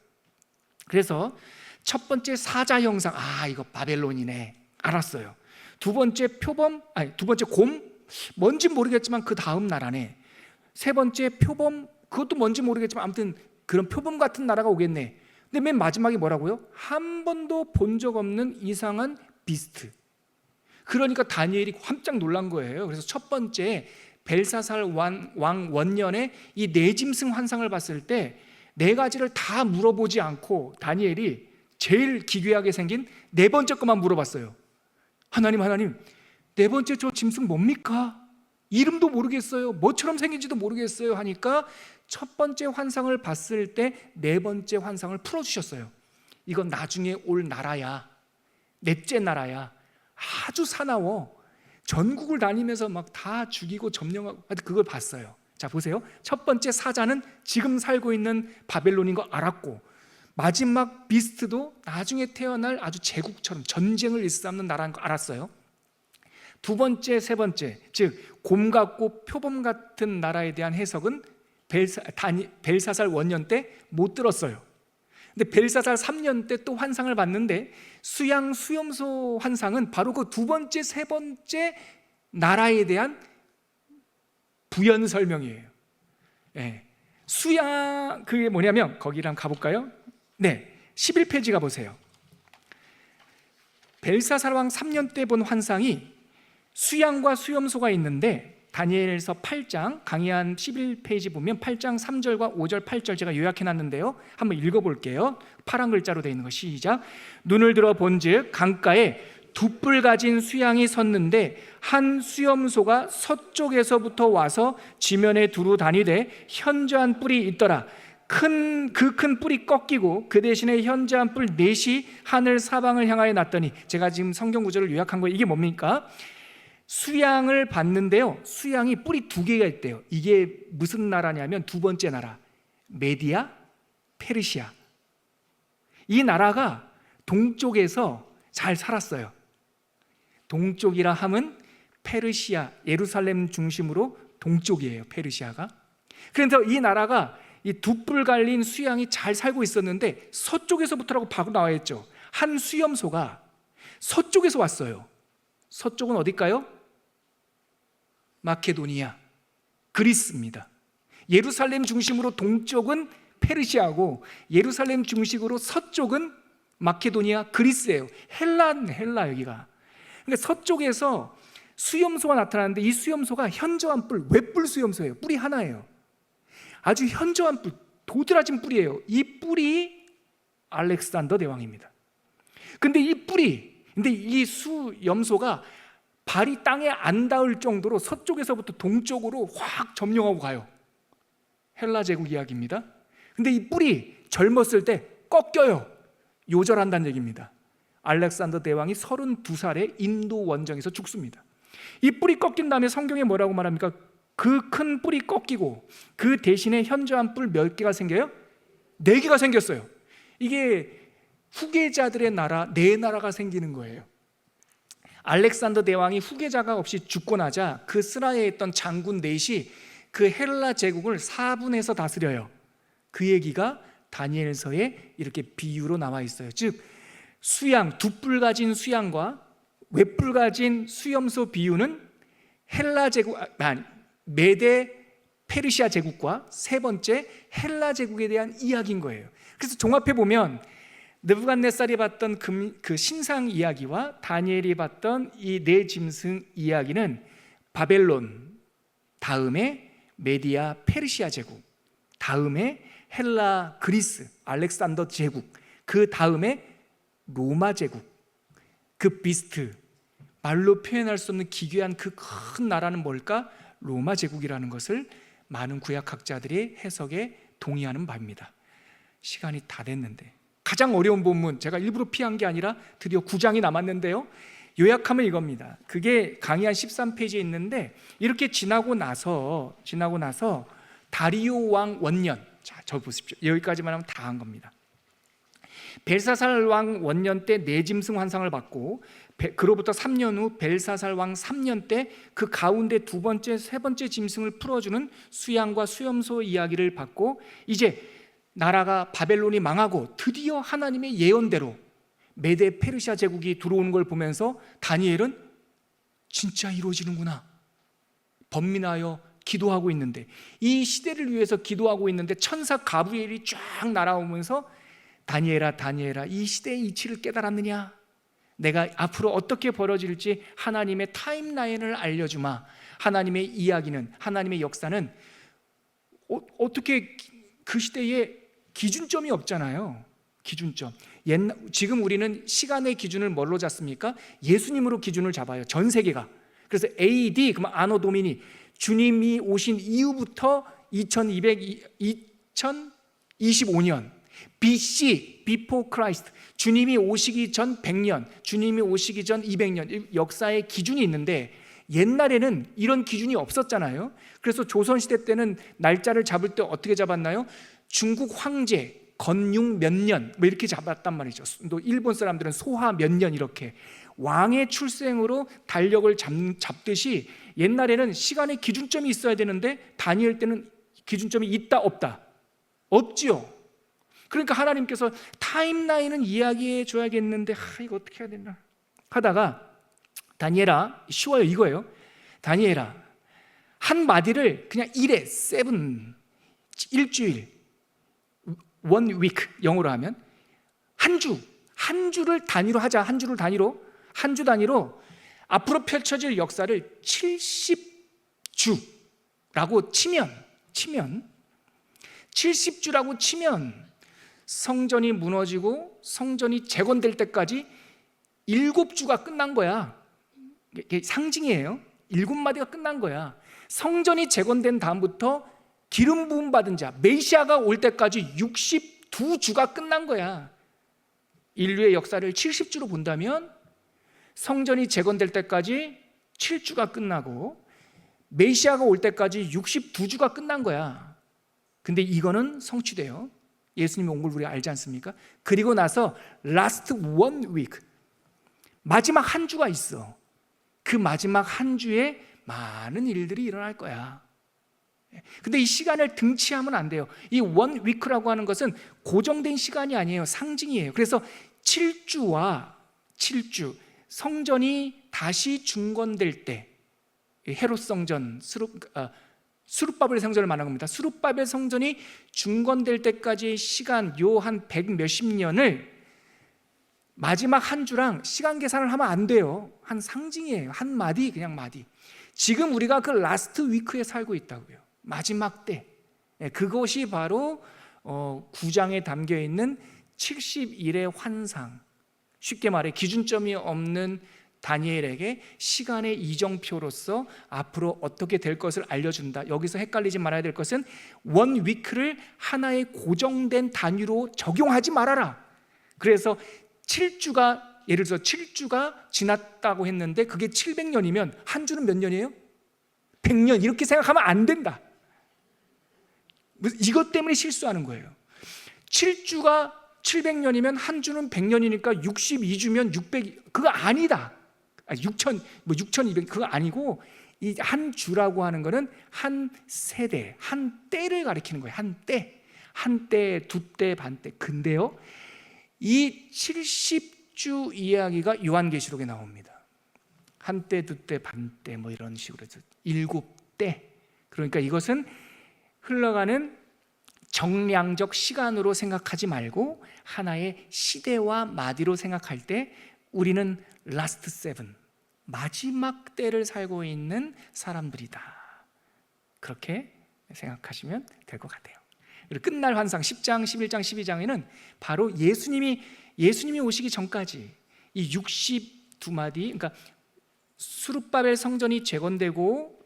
그래서 첫 번째 사자 형상, 이거 바벨론이네, 알았어요. 두 번째 표범, 두 번째 곰, 뭔지 모르겠지만 그 다음 나라네. 세 번째 표범, 그것도 뭔지 모르겠지만 아무튼 그런 표범 같은 나라가 오겠네. 근데 맨 마지막에 뭐라고요? 한 번도 본 적 없는 이상한 비스트. 그러니까 다니엘이 깜짝 놀란 거예요. 그래서 첫 번째 벨사살 왕 원년에 이 네 짐승 환상을 봤을 때 네 가지를 다 물어보지 않고 다니엘이 제일 기괴하게 생긴 네 번째 것만 물어봤어요. 하나님, 네 번째 저 짐승 뭡니까? 이름도 모르겠어요. 뭐처럼 생긴지도 모르겠어요. 하니까 첫 번째 환상을 봤을 때 네 번째 환상을 풀어주셨어요. 이건 나중에 올 나라야. 넷째 나라야. 아주 사나워. 전국을 다니면서 막 다 죽이고 점령하고, 그걸 봤어요. 자, 보세요. 첫 번째 사자는 지금 살고 있는 바벨론인 거 알았고, 마지막 비스트도 나중에 태어날 아주 제국처럼 전쟁을 일삼는 나라인 거 알았어요. 두 번째, 세 번째, 즉 곰 같고 표범 같은 나라에 대한 해석은 벨사살 원년 때 못 들었어요. 근데 벨사살 3년 때 또 환상을 봤는데 수양 수염소 환상은 바로 그 두 번째, 세 번째 나라에 대한 부연 설명이에요. 수양, 그게 뭐냐면 거기랑 가볼까요? 네, 11페이지 가보세요. 벨사살 왕 3년 때 본 환상이 수양과 수염소가 있는데 다니엘서 8장 강의한 11페이지 보면 8장 3절과 5절 8절 제가 요약해놨는데요, 한번 읽어볼게요. 파란 글자로 되어 있는 거 시작. 눈을 들어 본즉 강가에 두 뿔 가진 수양이 섰는데 한 수염소가 서쪽에서부터 와서 지면에 두루 다니되 현저한 뿔이 있더라. 큰 뿔이 꺾이고 그 대신에 현저한 뿔 넷이 하늘 사방을 향하여 났더니, 제가 지금 성경 구절을 요약한 거예요. 이게 뭡니까? 수양을 봤는데요, 수양이 뿔이 두 개가 있대요. 이게 무슨 나라냐면 두 번째 나라, 메디아, 페르시아. 이 나라가 동쪽에서 잘 살았어요. 동쪽이라 함은 페르시아, 예루살렘 중심으로 동쪽이에요, 페르시아가. 그래서 이 나라가 이 두 뿔 갈린 수양이 잘 살고 있었는데 서쪽에서부터라고 바로 나와 있죠. 한 수염소가 서쪽에서 왔어요. 서쪽은 어딜까요? 마케도니아, 그리스입니다. 예루살렘 중심으로 동쪽은 페르시아고 예루살렘 중심으로 서쪽은 마케도니아, 그리스예요. 헬라 여기가. 그러니까 서쪽에서 수염소가 나타나는데 이 수염소가 현저한 뿔, 외뿔 수염소예요. 뿔이 하나예요. 아주 현저한 뿔, 도드라진 뿔이에요. 이 뿔이 알렉산더 대왕입니다. 근데 이 수염소가 발이 땅에 안 닿을 정도로 서쪽에서부터 동쪽으로 확 점령하고 가요. 헬라 제국 이야기입니다. 근데 이 뿔이 젊었을 때 꺾여요. 요절한다는 얘기입니다. 알렉산더 대왕이 32살에 인도 원정에서 죽습니다. 이 뿔이 꺾인 다음에 성경에 뭐라고 말합니까? 그 큰 뿔이 꺾이고 그 대신에 현저한 뿔 몇 개가 생겨요? 4개가 생겼어요. 이게 후계자들의 나라, 네 나라가 생기는 거예요. 알렉산더 대왕이 후계자가 없이 죽고 나자 그 스라에 있던 장군 넷이 그 헬라 제국을 4분에서 다스려요. 그 얘기가 다니엘서에 이렇게 비유로 나와 있어요. 즉 수양, 두 뿔 가진 수양과 외뿔 가진 수염소 비유는 헬라 제국, 메데 페르시아 제국과 세 번째 헬라 제국에 대한 이야기인 거예요. 그래서 종합해 보면 느부갓네살이 봤던 그 신상 이야기와 다니엘이 봤던 이 네 짐승 이야기는 바벨론, 다음에 메디아 페르시아 제국, 다음에 헬라 그리스 알렉산더 제국, 그 다음에 로마 제국, 그 비스트, 말로 표현할 수 없는 기괴한 그 큰 나라는 뭘까? 로마 제국이라는 것을 많은 구약학자들의 해석에 동의하는 바입니다. 시간이 다 됐는데 가장 어려운 본문, 제가 일부러 피한 게 아니라 드디어 9장이 남았는데요, 요약하면 이겁니다. 그게 강의 한 13페이지에 있는데, 이렇게 지나고 나서 다리오 왕 원년, 자, 저 보십시오. 여기까지만 하면 다 한 겁니다. 벨사살 왕 원년 때 내짐승 환상을 받고, 그로부터 3년 후 벨사살 왕 3년 때 그 가운데 두 번째, 세 번째 짐승을 풀어주는 수양과 수염소 이야기를 받고, 이제 나라가 바벨론이 망하고 드디어 하나님의 예언대로 메데 페르시아 제국이 들어오는 걸 보면서 다니엘은 진짜 이루어지는구나, 번민하여 기도하고 있는데, 이 시대를 위해서 기도하고 있는데 천사 가브리엘이 쫙 날아오면서 다니엘아, 다니엘아, 이 시대의 이치를 깨달았느냐? 내가 앞으로 어떻게 벌어질지 하나님의 타임라인을 알려주마. 하나님의 이야기는, 하나님의 역사는 어떻게, 그 시대에 기준점이 없잖아요. 기준점. 지금 우리는 시간의 기준을 뭘로 잡습니까? 예수님으로 기준을 잡아요, 전 세계가. 그래서 AD, 그러면 아노 도미니, 주님이 오신 이후부터 2025년, BC, Before Christ, 주님이 오시기 전 100년, 주님이 오시기 전 200년, 역사의 기준이 있는데, 옛날에는 이런 기준이 없었잖아요. 그래서 조선시대 때는 날짜를 잡을 때 어떻게 잡았나요? 중국 황제 건융 몇 년, 뭐 이렇게 잡았단 말이죠. 또 일본 사람들은 소하 몇 년, 이렇게 왕의 출생으로 달력을 잡듯이 옛날에는 시간의 기준점이 있어야 되는데, 다니엘 때는 기준점이 있다 없다? 없지요. 그러니까 하나님께서 타임라인은 이야기해 줘야겠는데, 이거 어떻게 해야 되나 하다가, 다니엘아, 쉬워요, 이거예요. 다니엘아, 한 마디를 그냥 1에 7, 일주일, one week, 영어로 하면 한 주를 단위로 하자. 한 주를 단위로, 한 주 단위로 앞으로 펼쳐질 역사를 70주라고 치면 70주라고 치면 성전이 무너지고 성전이 재건될 때까지 7주가 끝난 거야. 이게 상징이에요. 7마디가 끝난 거야. 성전이 재건된 다음부터 기름 부음 받은 자 메시아가 올 때까지 62주가 끝난 거야. 인류의 역사를 70주로 본다면 성전이 재건될 때까지 7주가 끝나고 메시아가 올 때까지 62주가 끝난 거야. 근데 이거는 성취돼요. 예수님이 온 걸 우리가 알지 않습니까? 그리고 나서 last one week, 마지막 한 주가 있어. 그 마지막 한 주에 많은 일들이 일어날 거야. 근데 이 시간을 등치하면 안 돼요. 이 one week라고 하는 것은 고정된 시간이 아니에요. 상징이에요. 그래서 7주, 성전이 다시 중건될 때, 헤롯 성전, 수룹바벨 성전을 말하는 겁니다. 수룹바벨 성전이 중건될 때까지의 시간, 요 한 100 몇십 년을 마지막 한 주랑 시간 계산을 하면 안 돼요. 한 상징이에요. 한 마디, 그냥 마디. 지금 우리가 그 라스트 위크에 살고 있다고요. 마지막 때. 그것이 바로 9장에 담겨 있는 70일의 환상. 쉽게 말해 기준점이 없는 다니엘에게 시간의 이정표로서 앞으로 어떻게 될 것을 알려준다. 여기서 헷갈리지 말아야 될 것은 원 위크를 하나의 고정된 단위로 적용하지 말아라. 그래서 7주가, 예를 들어서 7주가 지났다고 했는데 그게 700년이면 한 주는 몇 년이에요? 100년, 이렇게 생각하면 안 된다. 이것 때문에 실수하는 거예요. 7주가 700년이면 한 주는 100년이니까 62주면 600, 그거 아니다. 6200, 그거 아니고, 이 한 주라고 하는 거는 한 세대, 한 때를 가리키는 거예요. 한 때, 한 때, 두 때, 반 때. 근데요, 이 70주 이야기가 요한계시록에 나옵니다. 한 때, 두 때, 반 때, 뭐 이런 식으로 해서 7때. 그러니까 이것은 흘러가는 정량적 시간으로 생각하지 말고 하나의 시대와 마디로 생각할 때 우리는 라스트 세븐, 마지막 때를 살고 있는 사람들이다. 그렇게 생각하시면 될 것 같아요. 그리고 끝날 환상 10장, 11장, 12장에는 바로 예수님이 오시기 전까지 이 두 마디, 그러니까 수룹바벨 성전이 재건되고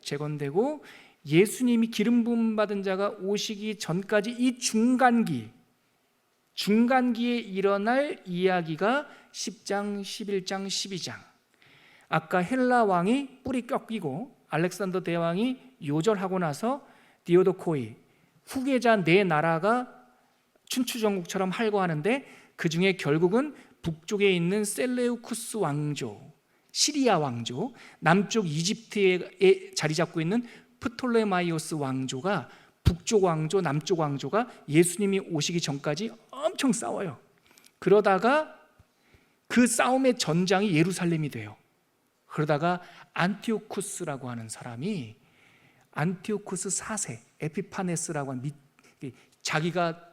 예수님이 기름 부음 받은 자가 오시기 전까지 이 중간기에 일어날 이야기가 10장, 11장, 12장. 아까 헬라 왕이 뿌리 꺾이고 알렉산더 대왕이 요절하고 나서 디오도코이 후계자 네 나라가 춘추전국처럼 할거하는데 그 중에 결국은 북쪽에 있는 셀레우쿠스 왕조, 시리아 왕조, 남쪽 이집트에 자리 잡고 있는 프톨레마이오스 왕조가, 북쪽 왕조, 남쪽 왕조가 예수님이 오시기 전까지 엄청 싸워요. 그러다가 그 싸움의 전장이 예루살렘이 돼요. 그러다가 안티오쿠스라고 하는 사람이, 안티오쿠스 4세 에피파네스라고 하는 자기가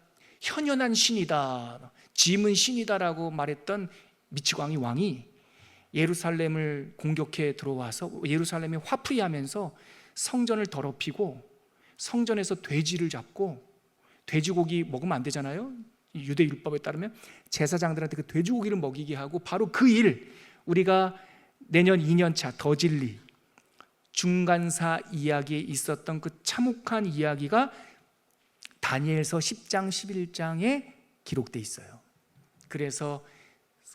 현현한 신이다, 짐은 신이다라고 말했던 미치광이 왕이 예루살렘을 공격해 들어와서 예루살렘에 화풀이하면서 성전을 더럽히고 성전에서 돼지를 잡고, 돼지고기 먹으면 안 되잖아요. 유대 율법에 따르면 제사장들한테 그 돼지고기를 먹이게 하고, 바로 그 일, 우리가 내년 2년차 더 진리 중간사 이야기에 있었던 그 참혹한 이야기가 다니엘서 10장 11장에 기록되어 있어요. 그래서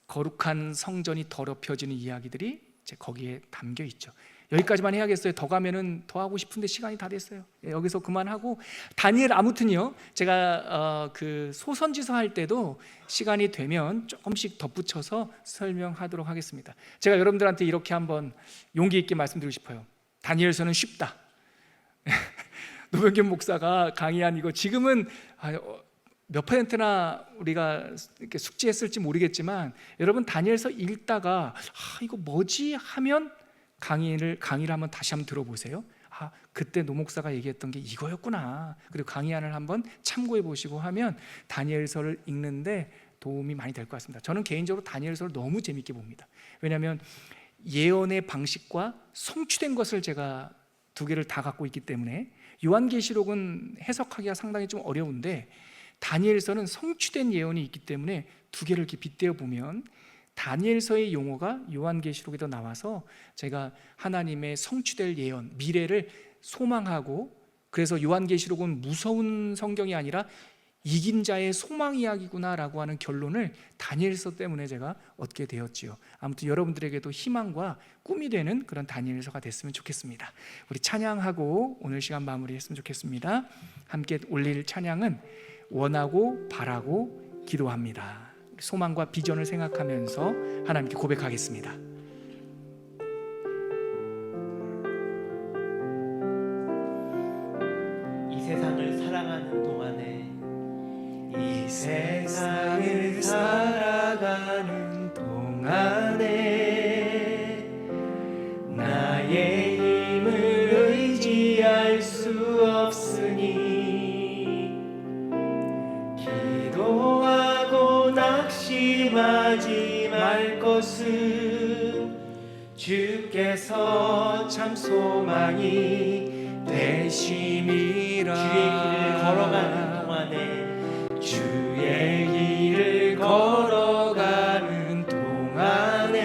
거룩한 성전이 더럽혀지는 이야기들이 이제 거기에 담겨 있죠. 여기까지만 해야겠어요. 더 가면은 더 하고 싶은데 시간이 다 됐어요. 여기서 그만하고, 다니엘 아무튼요, 제가 그 소선지서 할 때도 시간이 되면 조금씩 덧붙여서 설명하도록 하겠습니다. 제가 여러분들한테 이렇게 한번 용기 있게 말씀드리고 싶어요. 다니엘서는 쉽다. 노병균 목사가 강의한 이거 지금은 몇 퍼센트나 우리가 이렇게 숙지했을지 모르겠지만, 여러분 다니엘서 읽다가 이거 뭐지 하면 강의를 한번 다시 한번 들어보세요. 그때 노 목사가 얘기했던 게 이거였구나. 그리고 강의안을 한번 참고해 보시고 하면 다니엘서를 읽는데 도움이 많이 될 것 같습니다. 저는 개인적으로 다니엘서를 너무 재밌게 봅니다. 왜냐하면 예언의 방식과 성취된 것을 제가 두 개를 다 갖고 있기 때문에, 요한계시록은 해석하기가 상당히 좀 어려운데 다니엘서는 성취된 예언이 있기 때문에 두 개를 이렇게 빗대어 보면 다니엘서의 용어가 요한계시록에도 나와서 제가 하나님의 성취될 예언, 미래를 소망하고, 그래서 요한계시록은 무서운 성경이 아니라 이긴 자의 소망 이야기구나라고 하는 결론을 다니엘서 때문에 제가 얻게 되었지요. 아무튼 여러분들에게도 희망과 꿈이 되는 그런 다니엘서가 됐으면 좋겠습니다. 우리 찬양하고 오늘 시간 마무리했으면 좋겠습니다. 함께 올릴 찬양은 원하고 바라고 기도합니다. 소망과 비전을 생각하면서 하나님께 고백하겠습니다. 이 세상을 사랑하는 동안에, 이 세상을 살아가는 동안에 나의 힘을 의지할 수 없으니 기도하고 낙심하지 말 것은 주께서 참 소망이 되심이라. 주의 길을 걸어가는 동안에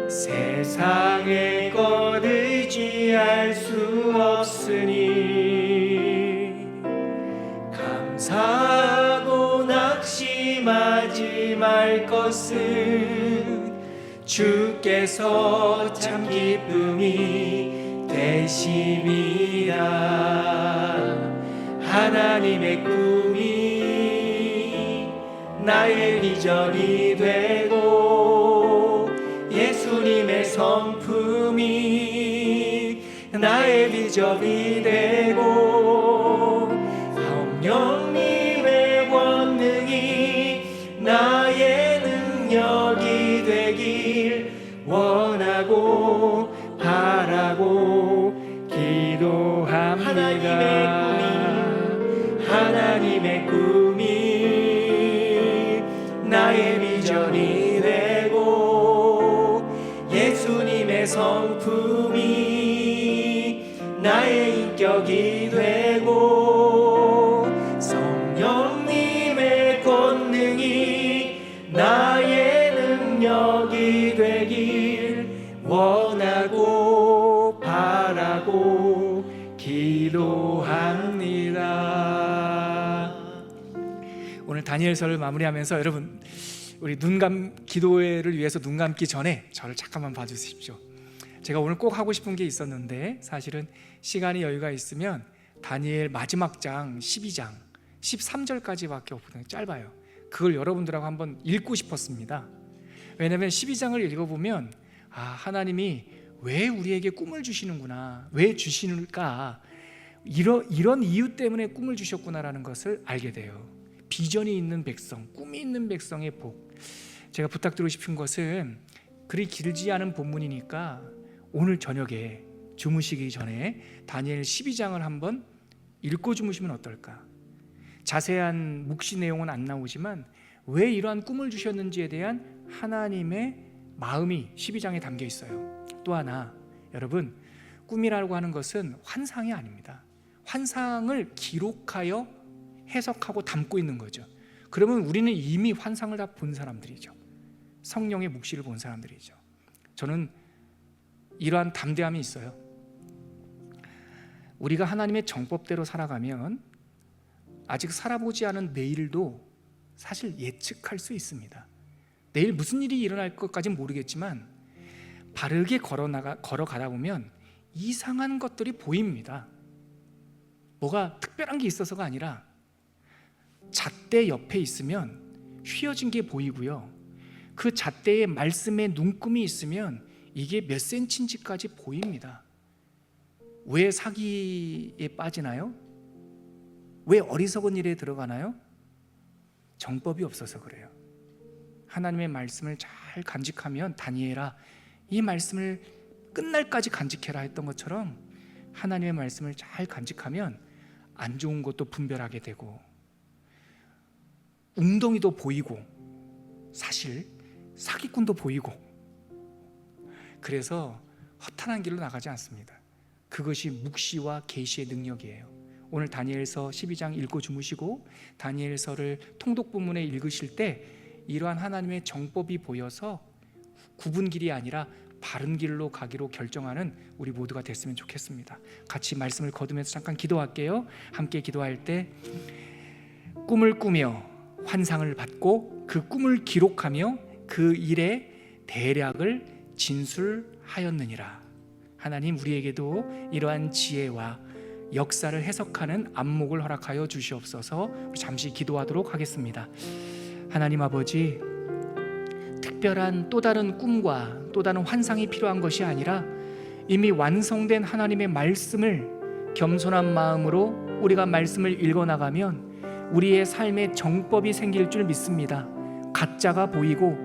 세상의 것 의지할 수 없으니 감사하고 낙심하지 말 것은 주께서 참 기쁨이 되심이라. 하나님의 꿈이 나의 비전이 되고 예수님의 성품이 나의 비전이 되고 성령님의 권능이 나의 능력이 되길 원하고 바라고 기도합니다. 하나님의 꿈이 나의 비전이 되고 예수님의 성품이 나의 인격이 되고 성령님의 권능이 나의 능력 오늘 다니엘서를 마무리하면서 여러분 우리 기도회를 위해서 눈 감기 전에 저를 잠깐만 봐주십시오. 제가 오늘 꼭 하고 싶은 게 있었는데 사실은 시간이 여유가 있으면 다니엘 마지막 장 12장 13절까지밖에 없거든요. 짧아요. 그걸 여러분들하고 한번 읽고 싶었습니다. 왜냐하면 12장을 읽어보면 하나님이 왜 우리에게 꿈을 주시는구나, 왜 주시는가, 이런 이유 때문에 꿈을 주셨구나라는 것을 알게 돼요. 비전이 있는 백성, 꿈이 있는 백성의 복. 제가 부탁드리고 싶은 것은 그리 길지 않은 본문이니까 오늘 저녁에 주무시기 전에 다니엘 12장을 한번 읽고 주무시면 어떨까? 자세한 묵시 내용은 안 나오지만 왜 이러한 꿈을 주셨는지에 대한 하나님의 마음이 12장에 담겨 있어요. 또 하나, 여러분, 꿈이라고 하는 것은 환상이 아닙니다. 환상을 기록하여 해석하고 담고 있는 거죠. 그러면 우리는 이미 환상을 다 본 사람들이죠. 성령의 묵시를 본 사람들이죠. 저는 이러한 담대함이 있어요. 우리가 하나님의 정법대로 살아가면 아직 살아보지 않은 내일도 사실 예측할 수 있습니다. 내일 무슨 일이 일어날 것까지는 모르겠지만 바르게 걸어가다 보면 이상한 것들이 보입니다. 뭐가 특별한 게 있어서가 아니라 잣대 옆에 있으면 휘어진 게 보이고요, 그 잣대에 말씀의 눈금이 있으면 이게 몇 센치인지까지 보입니다. 왜 사기에 빠지나요? 왜 어리석은 일에 들어가나요? 정법이 없어서 그래요. 하나님의 말씀을 잘 간직하면, 다니엘아 이 말씀을 끝날까지 간직해라 했던 것처럼 하나님의 말씀을 잘 간직하면 안 좋은 것도 분별하게 되고 웅덩이도 보이고 사실 사기꾼도 보이고, 그래서 허탄한 길로 나가지 않습니다. 그것이 묵시와 계시의 능력이에요. 오늘 다니엘서 12장 읽고 주무시고 다니엘서를 통독 본문에 읽으실 때 이러한 하나님의 정법이 보여서 굽은 길이 아니라 바른 길로 가기로 결정하는 우리 모두가 됐으면 좋겠습니다. 같이 말씀을 거두면서 잠깐 기도할게요. 함께 기도할 때 꿈을 꾸며 환상을 받고 그 꿈을 기록하며 그 일의 대략을 진술하였느니라. 하나님, 우리에게도 이러한 지혜와 역사를 해석하는 안목을 허락하여 주시옵소서. 우리 잠시 기도하도록 하겠습니다. 하나님 아버지, 특별한 또 다른 꿈과 또 다른 환상이 필요한 것이 아니라 이미 완성된 하나님의 말씀을 겸손한 마음으로 우리가 말씀을 읽어나가면 우리의 삶에 정법이 생길 줄 믿습니다. 가짜가 보이고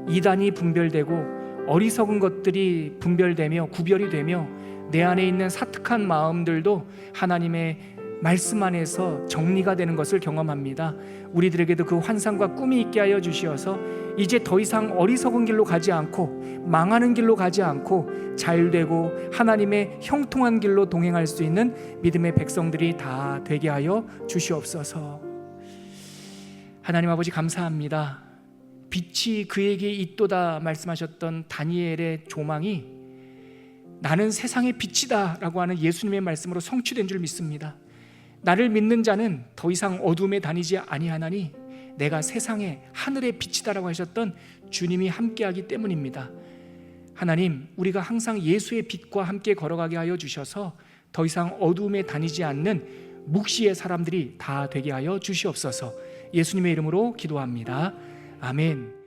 이단이 분별되고 어리석은 것들이 분별되며 구별이 되며 내 안에 있는 사특한 마음들도 하나님의 말씀 안에서 정리가 되는 것을 경험합니다. 우리들에게도 그 환상과 꿈이 있게 하여 주시어서 이제 더 이상 어리석은 길로 가지 않고 망하는 길로 가지 않고 잘되고 하나님의 형통한 길로 동행할 수 있는 믿음의 백성들이 다 되게 하여 주시옵소서. 하나님 아버지, 감사합니다. 빛이 그에게 있도다 말씀하셨던 다니엘의 조망이 나는 세상의 빛이다 라고 하는 예수님의 말씀으로 성취된 줄 믿습니다. 나를 믿는 자는 더 이상 어둠에 다니지 아니하나니 내가 세상의 하늘의 빛이다 라고 하셨던 주님이 함께하기 때문입니다. 하나님, 우리가 항상 예수의 빛과 함께 걸어가게 하여 주셔서 더 이상 어둠에 다니지 않는 묵시의 사람들이 다 되게 하여 주시옵소서. 예수님의 이름으로 기도합니다. 아멘.